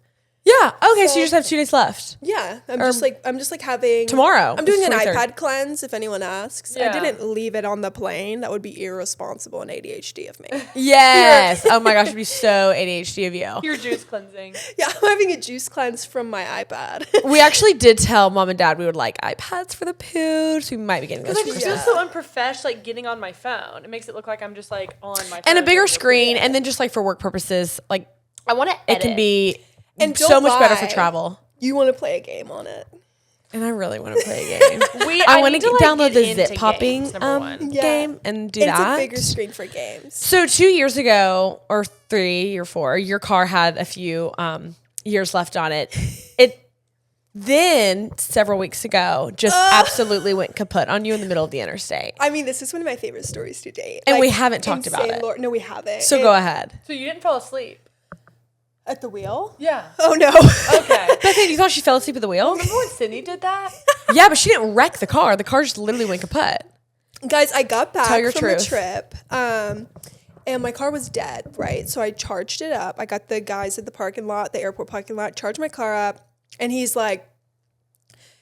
Yeah. Okay. So you just have 2 days left. Yeah, I'm just having Tomorrow. I'm doing an 23rd. iPad cleanse. If anyone asks, Yeah. I didn't leave it on the plane. That would be irresponsible and ADHD of me. Yes. Oh my gosh, it'd be so ADHD of you. Your juice cleansing. Yeah, I'm having a juice cleanse from my iPad. We actually did tell mom and dad we would like iPads for the pooch. So we might be getting those. I for just Christmas. feel so unprofessional, getting on my phone. It makes it look like I'm just on my phone. And a bigger doing screen, this. and then just for work purposes, I want to it can be And so don't much better for lie. travel. You want to play a game on it? And I really want to play a game. I want need to to, download get the into zip popping games, number one. Yeah. game and do It's that. a bigger screen for games. So 2 years ago, or 3 or 4, your car had a few years left on it. It then several weeks ago just absolutely went kaput on you in the middle of the interstate. I mean, this is one of my favorite stories to date. And we haven't talked about it. No, we haven't. So go ahead. So you didn't fall asleep? At the wheel? Yeah. Oh no. Okay. Bethany, you thought she fell asleep at the wheel? Remember when Sydney did that? Yeah, but she didn't wreck the car. The car just literally went kaput. Guys, I got back Tell your from truth. a trip, and my car was dead, right? So I charged it up. I got the guys at the parking lot, the airport parking lot, charged my car up, and he's like,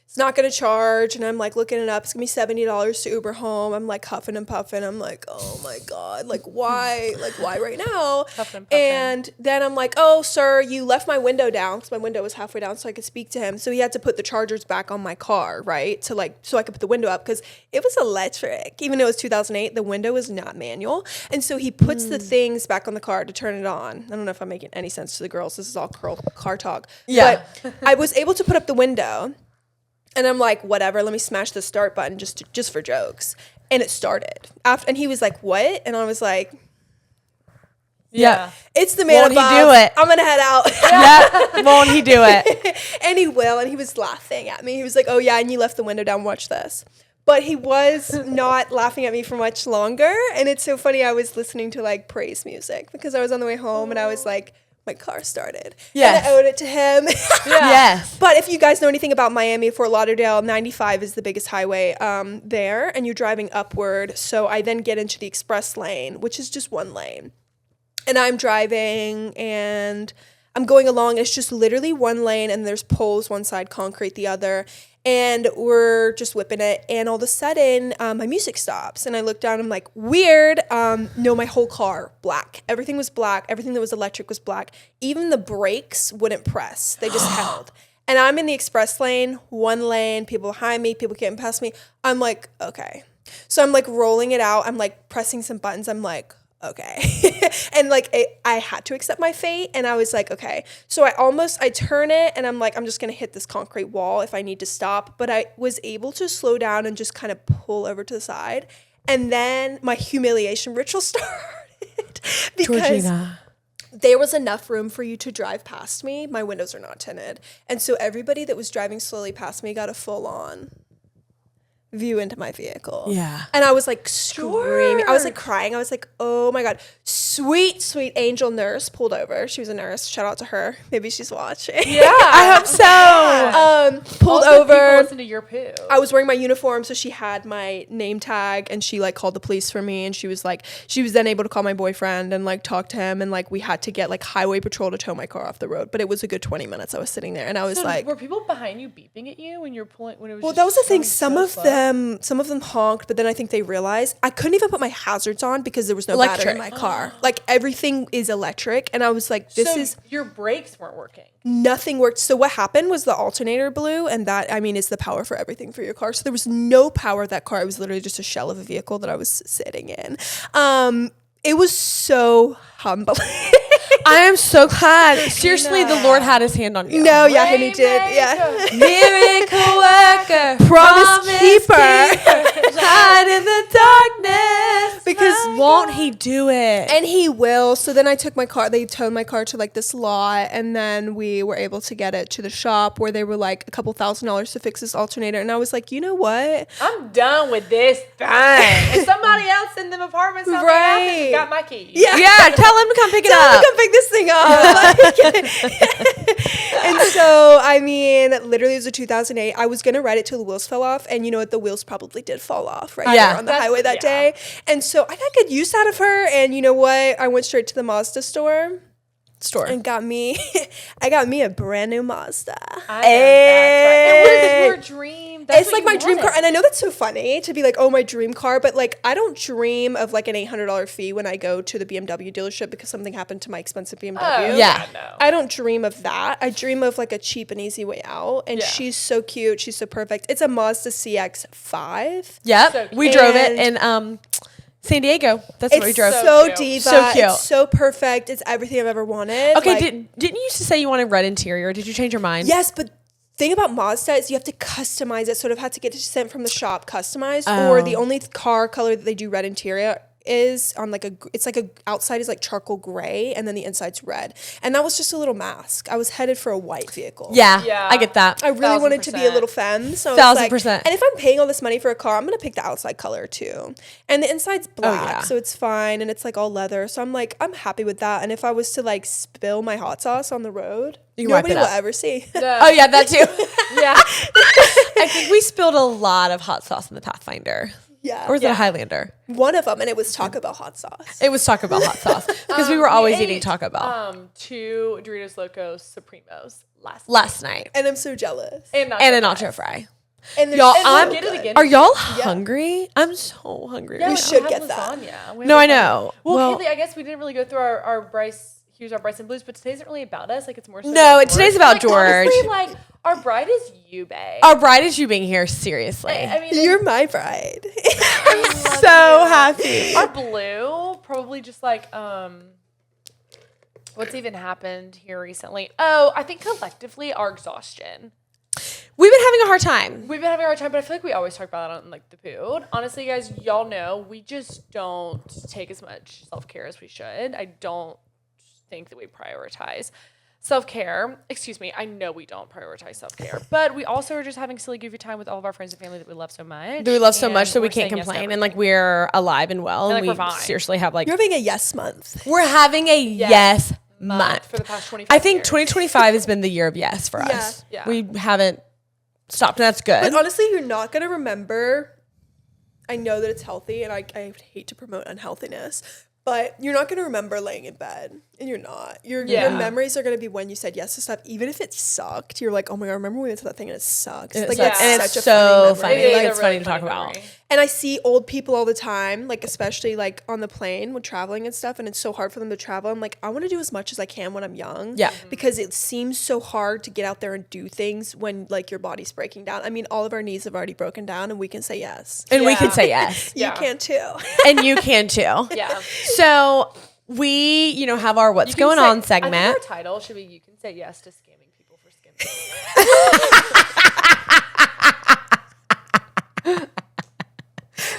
it's not going to charge. And I'm looking it up. It's going to be $70 to Uber home. I'm huffing and puffing. I'm oh my God, why? Why right now? Huffing and puffing. And then I'm oh, sir, you left my window down because my window was halfway down so I could speak to him. So he had to put the chargers back on my car, right? So so I could put the window up because it was electric. Even though it was 2008, the window was not manual. And so he puts the things back on the car to turn it on. I don't know if I'm making any sense to the girls. This is all car talk. Yeah. But I was able to put up the window. And I'm whatever, let me smash the start button just for jokes. And it started. And he was what? And I was Yeah. it's the man Won't he above. do it? I'm going to head out. Yeah. Won't he do it? And he will. And he was laughing at me. He was oh, yeah, and you left the window down. Watch this. But he was not laughing at me for much longer. And it's so funny. I was listening to praise music because I was on the way home and I was my car started. Yes. And I owed it to him. Yes. But if you guys know anything about Miami, Fort Lauderdale, 95 is the biggest highway there, and you're driving upward. So I then get into the express lane, which is just one lane. And I'm driving, and I'm going along and it's just literally one lane and there's poles one side, concrete the other. And we're just whipping it. And all of a sudden, my music stops. And I look down, I'm like, weird. No, my whole car, black. Everything was black. Everything that was electric was black. Even the brakes wouldn't press. They just held. And I'm in the express lane, one lane, people behind me, people getting past me. I'm like, okay. So I'm like rolling it out. I'm like pressing some buttons. I'm like, okay. And like I had to accept my fate. And I was like, okay. So I turn it and I'm like, I'm just going to hit this concrete wall if I need to stop. But I was able to slow down and just kind of pull over to the side. And then my humiliation ritual started. Because Georgina. there was enough room for you to drive past me. My windows are not tinted. And so everybody that was driving slowly past me got a full on view into my vehicle. Yeah. And I was like screaming. I was like crying. I was like, oh my God. Sweet, sweet angel nurse pulled over. She was a nurse. Shout out to her. Maybe she's watching. Yeah. I hope so. Pulled Also, people over. listen to Your Poo. I was wearing my uniform, so she had my name tag and she like called the police for me, and she was then able to call my boyfriend and like talk to him, and like we had to get like highway patrol to tow my car off the road. But it was a good 20 minutes I was sitting there, and I was So like, were people behind you beeping at you when you were pulling? When it was well, just that was the thing. going so slow? Some of them honked, but then I think they realized I couldn't even put my hazards on because there was no battery in my car. Like everything is electric, and I was like, your brakes weren't working. Nothing worked. So what happened was the alternator blew, and that, I mean, is the power for everything for your car. So there was no power of that car. It was literally just a shell of a vehicle that I was sitting in. It was so humbling. I am so glad. Seriously, the Lord had his hand on you. No, yeah, and he did. Yeah. Miracle worker. Promise keeper. Hide in the darkness. Because won't he do it? And he will. So then I took my car. They towed my car to like this lot, and then we were able to get it to the shop where they were like a couple $1,000s to fix this alternator. And I was like, you know what? I'm done with this thing. And somebody else in them apartments, Right. got my keys. Yeah, tell him to come pick it Tell up. him to come pick this thing up. And so, I mean, literally it was a 2008. I was going to ride it till the wheels fell off. And you know what? The wheels probably did fall off right there on the highway that day. And so I got good use out of her. And you know what? I went straight to the Mazda store and got me a brand new Mazda. I know, that's right. And what is your dream? That's It's like my dream car. And I know that's so funny to be like, oh, my dream car. But like, I don't dream of like an $800 fee when I go to the BMW dealership because something happened to my expensive BMW. Oh, Yeah. no. I don't dream of that. I dream of like a cheap and easy way out. And she's so cute. She's so perfect. It's a Mazda CX-5. Yep. So We drove it in San Diego. That's what we drove. So cute. diva. So cute. It's so perfect. It's everything I've ever wanted. Okay, Like, didn't you used to say you wanted red interior? Did you change your mind? yes, but thing about Mazda is you have to customize it. Sort of had to get it sent from the shop customized. Oh. Or the only car color that they do red interior is on like it's like a outside is like charcoal gray and then the inside's red. And that was just a little mask. I was headed for a white vehicle. Yeah, Yeah. I get that. I really wanted to be a little femme. So 1000%. and if I'm paying all this money for a car, I'm gonna pick the outside color too. And the inside's black, yeah. so it's fine, and it's like all leather. So I'm like, I'm happy with that. And if I was to like spill my hot sauce on the road, You wipe nobody it will up. ever see. Oh yeah, that too. Yeah. I think we spilled a lot of hot sauce in the Pathfinder. Yeah. Or was it a Highlander? One of them, and it was Taco Bell hot sauce. It was Taco Bell hot sauce because we were always eating Taco Bell 2 Doritos Locos Supremos last night And I'm so jealous. and and a nacho fry. And Y'all, they're so I'm- get it good. again. Are y'all hungry? I'm so hungry. Yeah, right We now. should have get that. lasagna. We No, have I lasagna. know. Well, Well- Kaylee, I guess we didn't really go through our Brice. Here's our Brice and Blues, but today isn't really about us. Like it's more. So No, about today's George. about Like, George. Honestly, like our bride is you, babe. Our bride is you being here. Seriously, I mean, You're my bride. I'm so happy. our blue probably just like what's even happened here recently? Oh, I think collectively our exhaustion. We've been having a hard time. We've been having a hard time, but I feel like we always talk about it on like the poo. Honestly, guys, y'all know we just don't take as much self-care as we should. I don't think that we prioritize self-care. Excuse me, I know we don't prioritize self-care, but we also are just having silly goofy time with all of our friends and family that we love so much. That we love so and much that we we're can't saying yes to complain, and like everything. we're alive and well, And, and, like, we we're fine. seriously have like You're having a yes month. we're having a yes month. for the past 25 I think years. 2025 has been the year of yes for us. Yeah. We haven't stopped, and that's good. But honestly, you're not gonna remember. I know that it's healthy, and I hate to promote unhealthiness, But you're not going to remember laying in bed, and you're not. Your memories are going to be when you said yes to stuff, even if it sucked. You're like, oh my God, remember we went to that thing and it sucks. And like, it's such so a funny memory. funny. It's funny to talk about. And I see old people all the time, like especially like on the plane when traveling and stuff, and it's so hard for them to travel. I'm like, I want to do as much as I can when I'm young. Yeah. Because it seems so hard to get out there and do things when like your body's breaking down. I mean, all of our knees have already broken down and we can say yes. And we can say yes. You can too. And you can too. Yeah. So we, have our What's Going On segment. I think our title should be You Can Say Yes to Scamming People for Skim.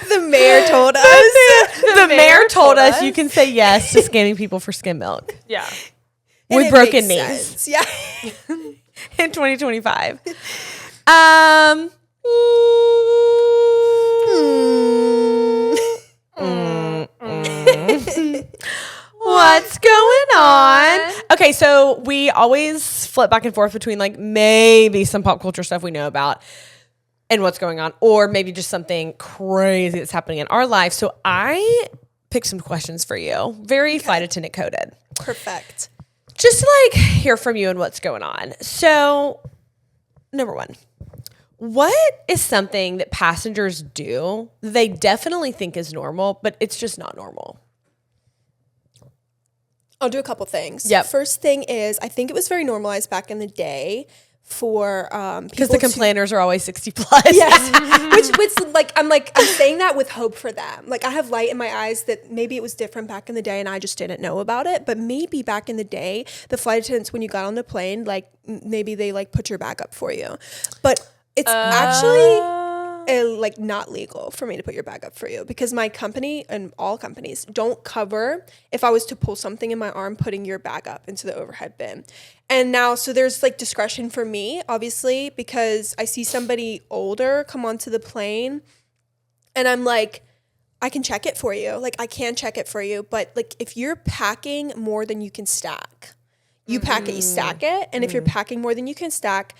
The mayor told us. The mayor told us you can say yes to scamming people for skim milk. Yeah. With broken knees. Sense. Yeah. In 2025. What's going on? Okay, so we always flip back and forth between like maybe some pop culture stuff we know about and what's going on, or maybe just something crazy that's happening in our life. So I picked some questions for you, very flight attendant coded. Perfect. Just to like hear from you and what's going on. So, number one, what is something that passengers do they definitely think is normal, but it's just not normal? I'll do a couple things. Yep. First thing is, I think it was very normalized back in the day for because the complainers are always 60 plus. Yes. which I'm saying that with hope for them. Like I have light in my eyes that maybe it was different back in the day and I just didn't know about it. But maybe back in the day, the flight attendants, when you got on the plane, like maybe they like put your bag up for you. But it's actually like not legal for me to put your bag up for you because my company and all companies don't cover if I was to pull something in my arm putting your bag up into the overhead bin. And now, so there's like discretion for me, obviously, because I see somebody older come onto the plane and I'm like, I can check it for you. Like I can check it for you. But like if you're packing more than you can stack, you pack it, you stack it. And if you're packing more than you can stack,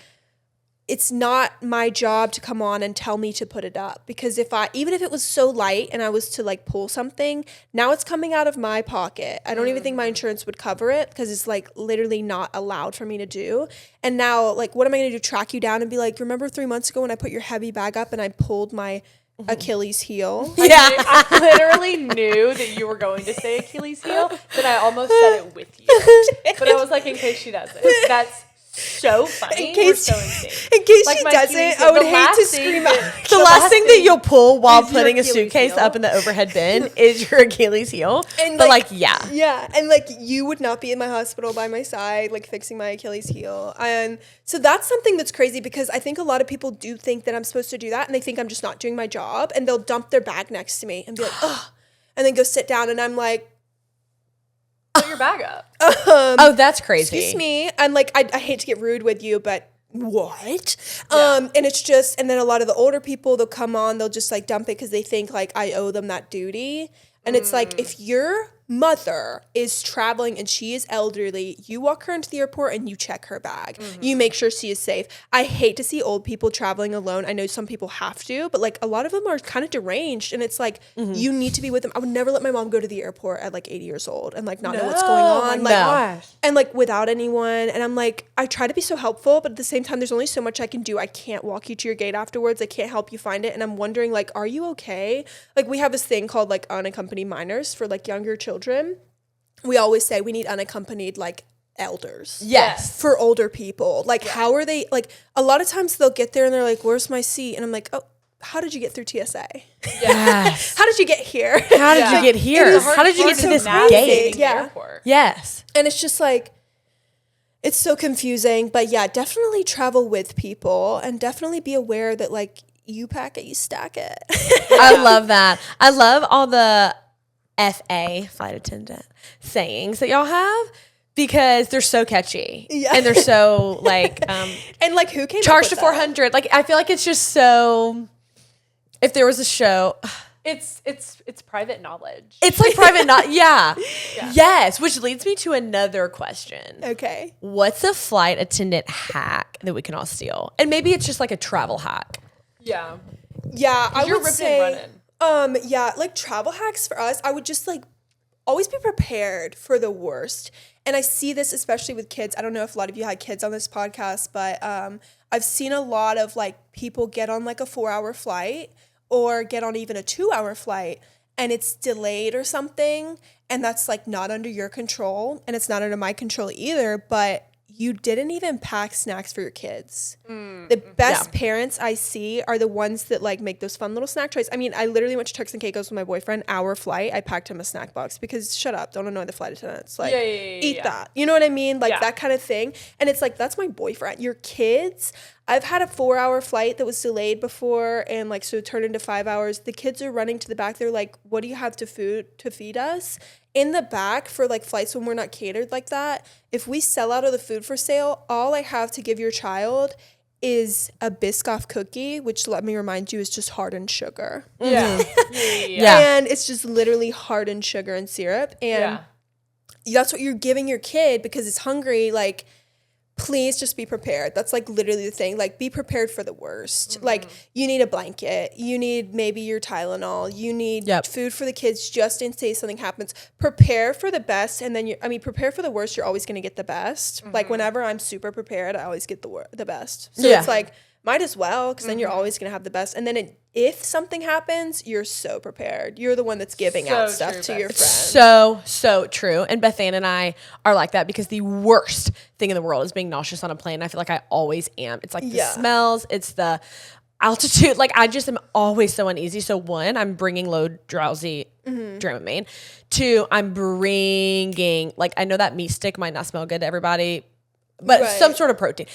it's not my job to come on and tell me to put it up because even if it was so light and I was to like pull something, now it's coming out of my pocket. I don't even think my insurance would cover it because it's like literally not allowed for me to do. And now like, what am I going to do? Track you down and be like, remember 3 months ago when I put your heavy bag up and I pulled my Achilles heel? Yeah. I literally knew that you were going to say Achilles heel, that I almost said it with you. But I was like, in case she doesn't. That's so funny. In case, so insane. in case Like she my doesn't, Achilles heel, I would the hate last to thing scream that- out. The last thing that you'll pull while is your putting a Achilles suitcase heel. up in the overhead bin is your Achilles heel. And but like, yeah. Yeah, and like you would not be in my hospital by my side, like fixing my Achilles heel. And so that's something that's crazy because I think a lot of people do think that I'm supposed to do that and they think I'm just not doing my job and they'll dump their bag next to me and be like, ugh, and then go sit down and I'm like, Put your bag up. Oh, that's crazy. excuse me. I'm like, I hate to get rude with you, but what? And it's just, and then a lot of the older people, they'll come on, they'll just like dump it because they think like I owe them that duty. And it's like, if your mother is traveling and she is elderly, you walk her into the airport and you check her bag. You make sure she is safe. I hate to see old people traveling alone. I know some people have to, but like a lot of them are kind of deranged and it's like, you need to be with them. I would never let my mom go to the airport at like 80 years old and like not know what's going on. Like, and like without anyone. And I'm like, I try to be so helpful, but at the same time, there's only so much I can do. I can't walk you to your gate afterwards. I can't help you find it. And I'm wondering like, are you okay? Like we have this thing called like unaccompanied minors for like younger children. We always say we need unaccompanied like elders. Yes. For older people. Like how are they, like a lot of times they'll get there and they're like, where's my seat? And I'm like, oh, how did you get through TSA? Yes. How did you get here? How did you get here? How did you get to this gate? Yeah. Yes. And it's just like, it's so confusing. But yeah, definitely travel with people and definitely be aware that like you pack it, you stack it. I love that. I love all the FA, flight attendant, sayings that y'all have because they're so catchy. Yeah. And they're so like and like who came charged to up with 400. Like I feel like it's just so, if there was a show, It's private knowledge. it's like private yeah. Yes, which leads me to another question. Okay. What's a flight attendant hack that we can all steal? And maybe it's just like a travel hack. Yeah. Yeah, I You're would ripping say and running. yeah, like travel hacks for us, I would just like always be prepared for the worst. And I see this especially with kids. I don't know if a lot of you had kids on this podcast, but I've seen a lot of like people get on like a 4-hour flight or get on even a 2-hour flight and it's delayed or something. And that's like not under your control and it's not under my control either, but you didn't even pack snacks for your kids. The best parents I see are the ones that like make those fun little snack trays. I mean, I literally went to Turks and Caicos with my boyfriend, hour flight. I packed him a snack box because shut up, don't annoy the flight attendants. Like, eat that. You know what I mean? Like that kind of thing. And it's like, that's my boyfriend. Your kids, I've had a 4-hour flight that was delayed before and like, so it turned into 5 hours. The kids are running to the back. They're like, what do you have to feed us? In the back for like flights when we're not catered like that, if we sell out of the food for sale, all I have to give your child is a Biscoff cookie, which let me remind you is just hardened sugar. Yeah. And it's just literally hardened sugar and syrup. And that's what you're giving your kid because it's hungry. Like, please just be prepared. That's like literally the thing. Like, be prepared for the worst. Like, you need a blanket. You need maybe your Tylenol. You need food for the kids just in case something happens. Prepare for the best. And then prepare for the worst. You're always going to get the best. Like, whenever I'm super prepared, I always get the best. So it's like, might as well, because then you're always going to have the best. And then if something happens, you're so prepared. You're the one that's giving out stuff to your friends. So true. And Beth Ann and I are like that because the worst thing in the world is being nauseous on a plane. I feel like I always am. It's like the smells, it's the altitude. Like I just am always so uneasy. So one, I'm bringing low drowsy Dramamine. Two, I'm bringing, like I know that meat stick might not smell good to everybody, but some sort of protein,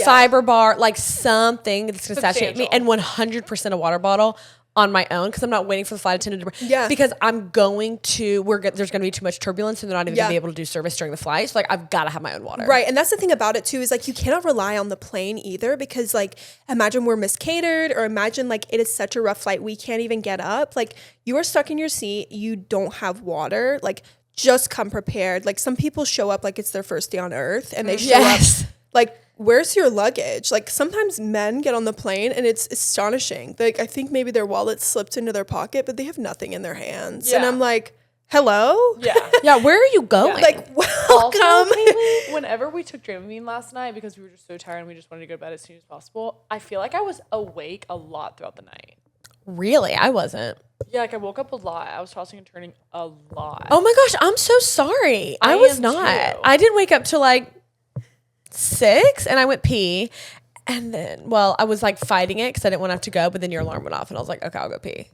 fiber bar, like something that's going to saturate me, and 100% a water bottle on my own because I'm not waiting for the flight attendant to because I'm going to, there's going to be too much turbulence and they're not even going to be able to do service during the flight. So like I've got to have my own water. Right. And that's the thing about it too, is like you cannot rely on the plane either because like imagine we're miscatered or imagine like it is such a rough flight we can't even get up. Like you are stuck in your seat, you don't have water, like just come prepared. Like some people show up like it's their first day on earth and they show up like, where's your luggage? Like sometimes men get on the plane and it's astonishing. Like I think maybe their wallet slipped into their pocket, but they have nothing in their hands. And I'm like, hello? Yeah, where are you going? Like, welcome. Also, Haley, whenever we took Dramamine last night because we were just so tired and we just wanted to go to bed as soon as possible, I feel like I was awake a lot throughout the night. Really? I wasn't. Yeah, like I woke up a lot. I was tossing and turning a lot. Oh my gosh, I'm so sorry. I was not. Too. I didn't wake up till like 6 and I went pee. And then, well, I was like fighting it because I didn't want to have to go, but then your alarm went off and I was like, okay, I'll go pee.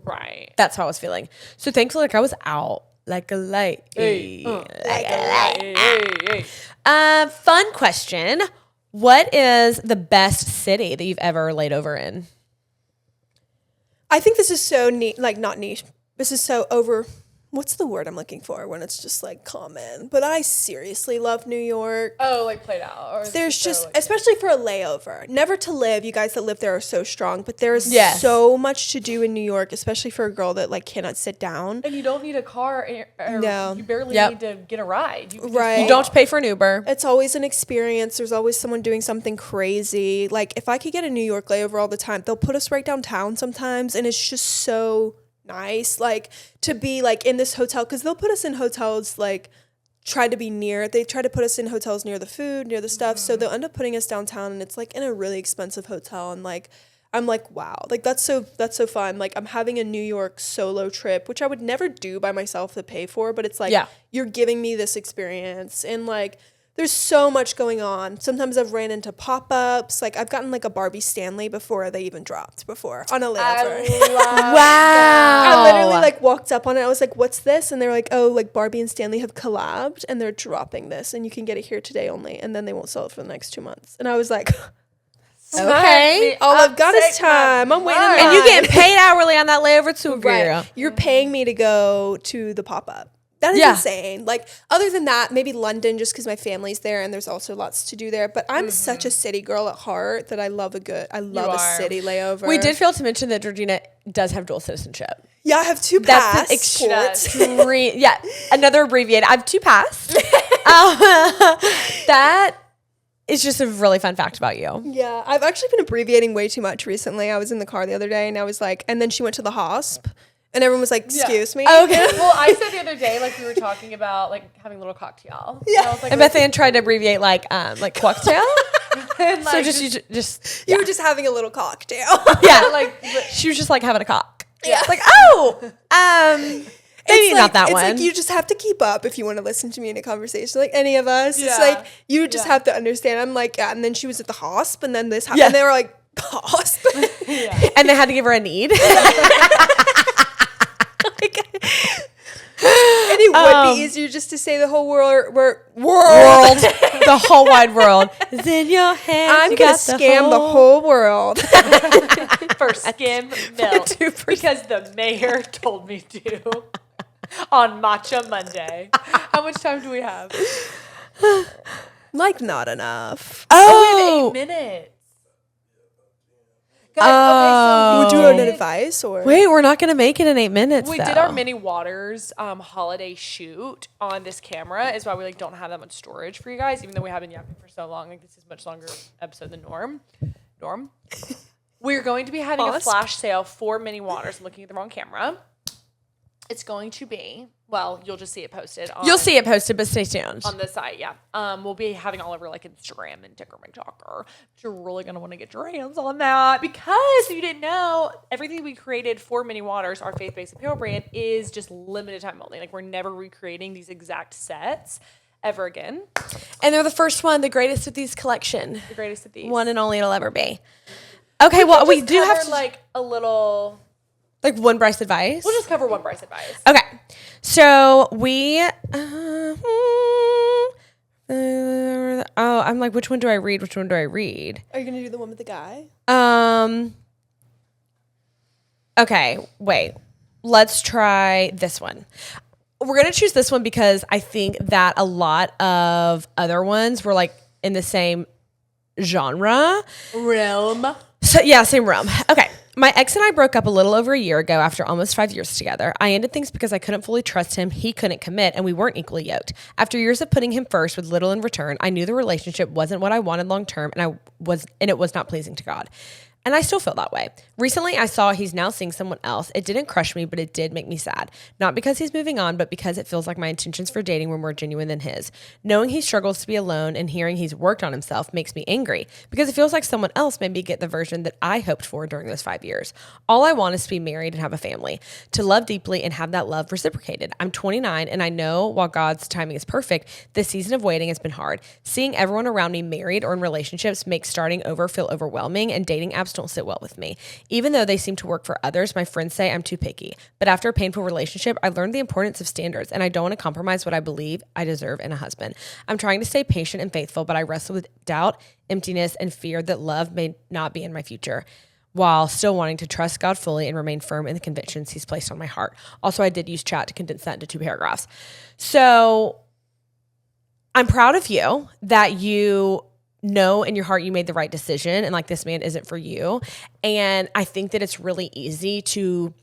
Right. That's how I was feeling. So thankfully, like I was out like a light. Fun question. What is the best city that you've ever laid over in? I think this is so neat, like not niche. This is so what's the word I'm looking for when it's just like common? But I seriously love New York. Oh, like played out. Or there's just, like, especially for a layover, never to live. You guys that live there are so strong, but there's so much to do in New York, especially for a girl that like cannot sit down. And you don't need a car. No. You barely need to get a ride. You You don't pay for an Uber. It's always an experience. There's always someone doing something crazy. Like if I could get a New York layover all the time, they'll put us right downtown sometimes. And it's just so nice, like to be like in this hotel, because they'll put us in hotels like they try to put us in hotels near the food, near the stuff, so they'll end up putting us downtown and it's like in a really expensive hotel, and like I'm like, wow, like that's so fun. Like I'm having a New York solo trip, which I would never do by myself to pay for, but it's like you're giving me this experience, and like there's so much going on. Sometimes I've ran into pop-ups. Like I've gotten like a Barbie Stanley before they even dropped before on a layover. Wow. I literally like walked up on it. I was like, what's this? And they're like, oh, like Barbie and Stanley have collabed and they're dropping this and you can get it here today only. And then they won't sell it for the next 2 months. And I was like, okay. All I've got is time. I'm waiting in line. And you get paid hourly on that layover too, girl. You're paying me to go to the pop-up. That is insane. Like, other than that, maybe London, just because my family's there and there's also lots to do there. But I'm such a city girl at heart that I love a city layover. We did fail to mention that Georgina does have dual citizenship. Yeah, I have 2 passports. Another abbreviated. I have 2 pass. That is just a really fun fact about you. Yeah, I've actually been abbreviating way too much recently. I was in the car the other day and I was like, and then she went to the hosp. And everyone was like, excuse me? Okay. Well, I said the other day, like we were talking about like having a little cocktail. Yeah. And I was like, And Beth Ann tried to abbreviate like cocktail. and, So like, just You were just having a little cocktail. yeah, like she was just like having a cock. Yeah. It's like, oh, maybe not that it's one. like you just have to keep up if you want to listen to me in a conversation, like any of us. It's Yeah. like you just have to understand. I'm like, yeah. And then she was at the hosp, and then this happened. Yeah. And they were like, hosp. yeah. And they had to give her a need. And it would be easier just to say the whole world, The whole wide world is in your hands. I'm You gonna got scam the whole world. For Skim milk 2%. because the mayor told me to on Matcha Monday. How much time do we have? Like not enough. Oh, We have 8 minutes. Guys, Would you want an advice or? wait, we're not gonna make it in 8 minutes. we though. did our mini waters holiday shoot on this camera. Is why we like don't have that much storage for you guys, even though we have been yapping for so long. Like this is a much longer episode than norm. We're going to be having a flash sale for mini waters. I'm looking at the wrong camera. It's going to be, well, you'll just see it posted. You'll see it posted, but stay tuned. on the site, yeah. We'll be having all over like Instagram and TikTok. But you're really gonna want to get your hands on that because if you didn't know, everything we created for Mini Waters, our faith-based apparel brand, is just limited time only. Like we're never recreating these exact sets ever again. And they're the first one, the greatest of these collection. The greatest of these. One and only it'll ever be. Okay, well, we do have to, like a little. like one Brice Advice. We'll just cover one Brice Advice. Okay, so we. I'm like, which one do I read? Which one do I read? Are you gonna do the one with the guy? Okay, wait. Let's try this one. We're gonna choose this one because I think that a lot of other ones were like in the same genre. Realm. So yeah, same realm. Okay. My ex and I broke up a little over a year ago after almost 5 years together. I ended things because I couldn't fully trust him, he couldn't commit, and we weren't equally yoked. After years of putting him first with little in return, I knew the relationship wasn't what I wanted long term, and it was not pleasing to God. And I still feel that way. Recently, I saw he's now seeing someone else. It didn't crush me, but it did make me sad. Not because he's moving on, but because it feels like my intentions for dating were more genuine than his. Knowing he struggles to be alone and hearing he's worked on himself makes me angry because it feels like someone else made me get the version that I hoped for during those 5 years. All I want is to be married and have a family, to love deeply and have that love reciprocated. I'm 29 and I know while God's timing is perfect, this season of waiting has been hard. Seeing everyone around me married or in relationships makes starting over feel overwhelming, and dating apps don't sit well with me. Even though they seem to work for others, my friends say I'm too picky. But after a painful relationship, I learned the importance of standards, and I don't want to compromise what I believe I deserve in a husband. I'm trying to stay patient and faithful, but I wrestle with doubt, emptiness, and fear that love may not be in my future, while still wanting to trust God fully and remain firm in the convictions he's placed on my heart. Also, I did use chat to condense that into 2 paragraphs. So I'm proud of you that you know in your heart you made the right decision and like this man isn't for you. And I think that it's really easy to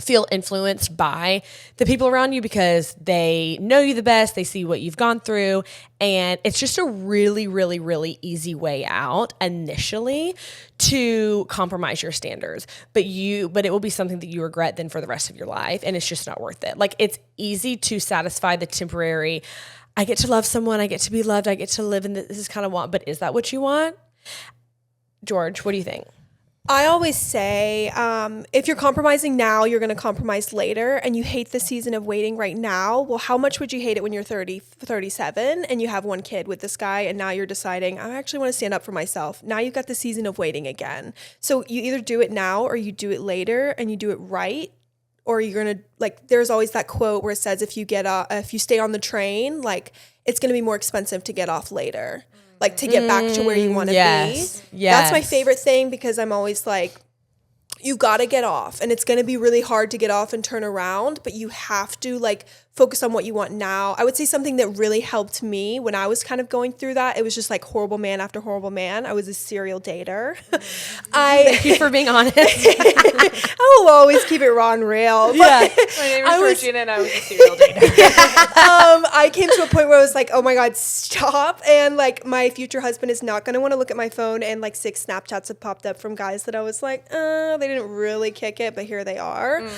feel influenced by the people around you because they know you the best, they see what you've gone through, and it's just a really, really, really easy way out initially to compromise your standards. But it will be something that you regret then for the rest of your life, and it's just not worth it. Like, it's easy to satisfy the temporary, I get to love someone, I get to be loved, I get to live in this kind of want, but is that what you want? George, what do you think? I always say, if you're compromising now, you're going to compromise later, and you hate the season of waiting right now. Well, how much would you hate it when you're 30, 37 and you have one kid with this guy, and now you're deciding, I actually want to stand up for myself. Now you've got the season of waiting again. So you either do it now or you do it later and you do it right, or you're going to, like, there's always that quote where it says, if you stay on the train, like, it's going to be more expensive to get off later. Like, to get back to where you want to be. Yes. That's my favorite thing, because I'm always like, you got to get off, and it's going to be really hard to get off and turn around, but you have to like focus on what you want now. I would say something that really helped me when I was kind of going through that, it was just like horrible man after horrible man. I was a serial dater. Thank you for being honest. I will always keep it raw and real. Yeah. My name is Georgina and I was a serial dater. I came to a point where I was like, oh my God, stop. And like, my future husband is not going to want to look at my phone, and like 6 Snapchats have popped up from guys that I was like, they they didn't really kick it, but here they are.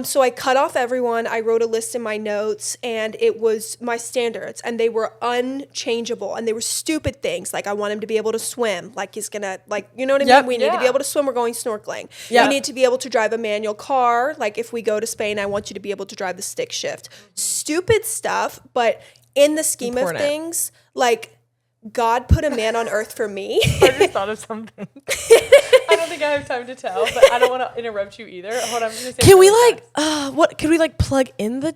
So I cut off everyone. I wrote a list in my notes, and it was my standards, and they were unchangeable, and they were stupid things. Like I want him to be able to swim, like he's gonna, like, you know what I mean? We need to be able to swim. We're going snorkeling. You need to be able to drive a manual car. Like if we go to Spain, I want you to be able to drive the stick shift. Stupid stuff, but in the scheme of things, like God put a man on earth for me. I just thought of something. I don't think I have time to tell, but I don't want to interrupt you either. Hold on, I'm just gonna say. Can we what? Could we like plug in the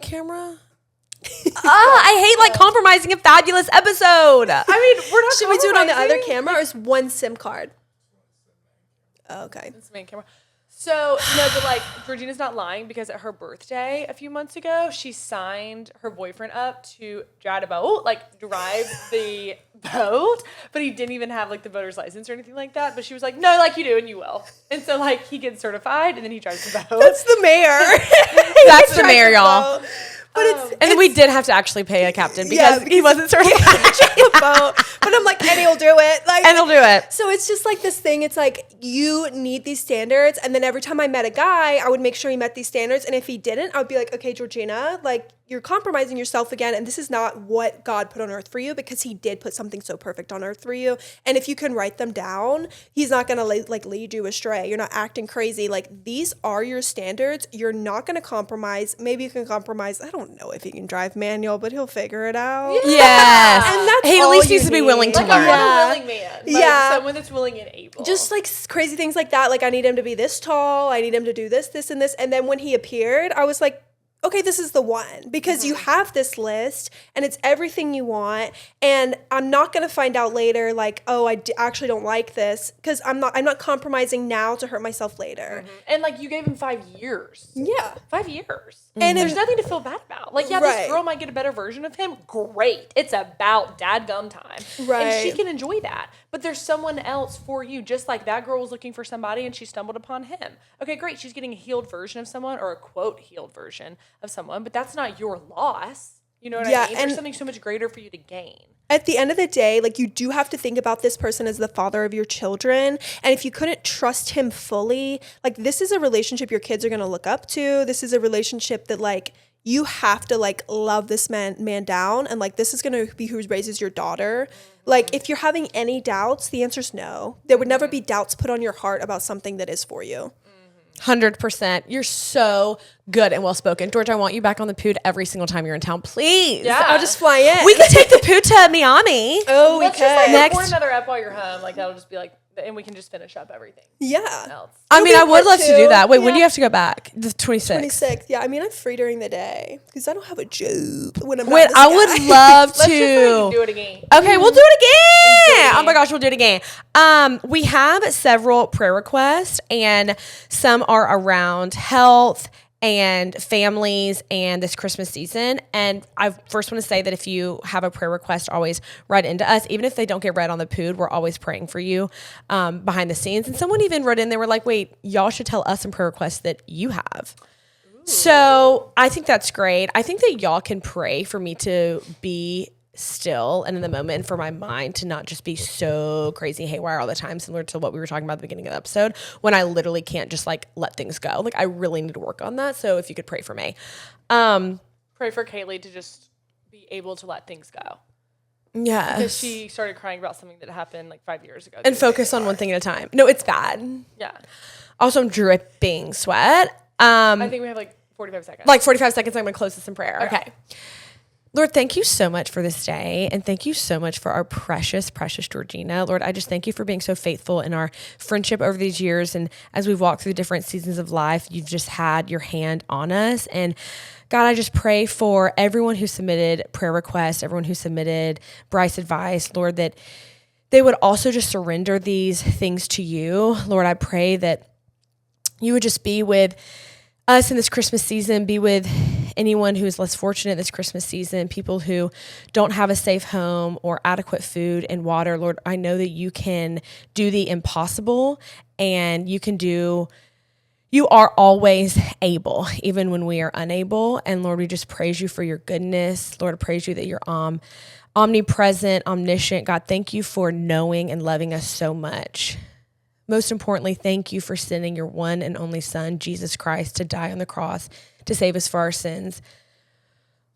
camera? I hate like compromising a fabulous episode. I mean, we're not. Should we do it on the other camera or is one SIM card? Oh, okay. It's the main camera. So, no, but like, Georgina's not lying because at her birthday a few months ago, she signed her boyfriend up to drive the boat, but he didn't even have like the voter's license or anything like that. But she was like, no, like you do and you will. And so like he gets certified and then he drives the boat. That's the mayor. That's the mayor, y'all. But and then we did have to actually pay a captain because he wasn't certified. But I'm like, and he'll do it. Like, and he'll do it. So it's just like this thing. It's like you need these standards. And then every time I met a guy, I would make sure he met these standards. And if he didn't, I would be like, okay, Georgina, like you're compromising yourself again. And this is not what God put on earth for you because he did put something so perfect on earth for you. And if you can write them down, he's not going to like lead you astray. You're not acting crazy. Like these are your standards. You're not going to compromise. Maybe you can compromise. I don't know if he can drive manual, but he'll figure it out. Yes. And that's he at all least you needs to be need. willing to Like learn. a willing man. Like someone that's willing and able. Just like crazy things like that. Like I need him to be this tall. I need him to do this, this, and this. And then when he appeared, I was like, okay, this is the one because you have this list and it's everything you want. And I'm not going to find out later like, oh, I actually don't like this because I'm not compromising now to hurt myself later. And like you gave him 5 years. Yeah. 5 years. And there's nothing to feel bad about. Like, this girl might get a better version of him. Great. It's about dadgum time. Right. And she can enjoy that. But there's someone else for you, just like that girl was looking for somebody and she stumbled upon him. Okay, great. She's getting a healed version of someone or a quote healed version of someone, but that's not your loss. You know what I mean? There's something so much greater for you to gain. At the end of the day, like you do have to think about this person as the father of your children. And if you couldn't trust him fully, like this is a relationship your kids are going to look up to. This is a relationship that like you have to like love this man down. And like this is going to be who raises your daughter. Like if you're having any doubts, the answer is no. There would never be doubts put on your heart about something that is for you. 100%. You're so good and well spoken. George, I want you back on the Pood every single time you're in town, please. Yeah. I'll just fly in. We can take the Pood to Miami. Oh, we Let's just like Next. record another ep while you're home. Like that'll just be like, and we can just finish up everything Yeah. else. I mean, I would part love to two. do that. Wait, when do you have to go back? The 26th. 26th. Yeah, I mean, I'm free during the day because I don't have a job when I'm Wait, not I this would guy. love Let's just to. do it again. Okay, we'll do it again. again. Oh my gosh, we'll do it again. We have several prayer requests, and some are around health and families and this Christmas season. And I first want to say that if you have a prayer request, always write into us. Even if they don't get read on the Pood, we're always praying for you behind the scenes. And someone even wrote in, they were like, wait, y'all should tell us some prayer requests that you have. So I think that's great. I think that y'all can pray for me to be still and in the moment and for my mind to not just be so crazy haywire all the time, similar to what we were talking about at the beginning of the episode, when I literally can't just like let things go. Like I really need to work on that. So if you could pray for me. Pray for Kaylee to just be able to let things go. Yeah. Because she started crying about something that happened like 5 years ago. And focus on one thing at a time. No, it's bad. Yeah. Also, I'm dripping sweat. I think we have like 45 seconds. Like 45 seconds, I'm going to close this in prayer. Okay. Lord, thank you so much for this day. And thank you so much for our precious, precious Georgina. Lord, I just thank you for being so faithful in our friendship over these years. And as we've walked through different seasons of life, you've just had your hand on us. And God, I just pray for everyone who submitted prayer requests, everyone who submitted Brice Advice, Lord, that they would also just surrender these things to you. Lord, I pray that you would just be with us in this Christmas season, be with anyone who is less fortunate this Christmas season, people who don't have a safe home or adequate food and water. Lord, I know that you can do the impossible, and you are always able, even when we are unable. And Lord, we just praise you for your goodness. Lord, I praise you that you're omnipresent, omniscient. God, thank you for knowing and loving us so much. Most importantly, thank you for sending your one and only Son, Jesus Christ, to die on the cross to save us for our sins.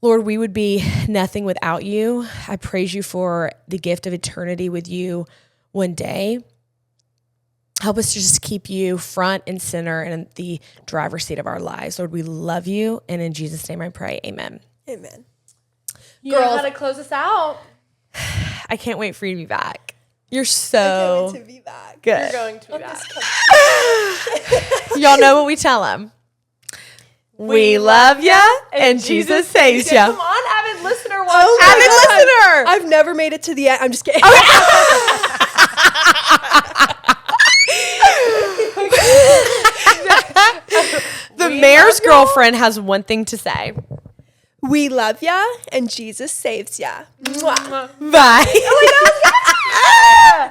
Lord, we would be nothing without you. I praise you for the gift of eternity with you one day. Help us to just keep you front and center and in the driver's seat of our lives. Lord, we love you. And in Jesus' name I pray, amen. Amen. You know how to close us out. I can't wait for you to be back. I You're can't so wait to be back. good. You're going to be back. Y'all know what we tell them. We love ya and Jesus saves ya. Come on, avid listener. Oh my Avid God. listener. I've never made it to the end. I'm just kidding. The mayor's girlfriend has one thing to say. We love ya and Jesus saves ya. Mwah. Bye.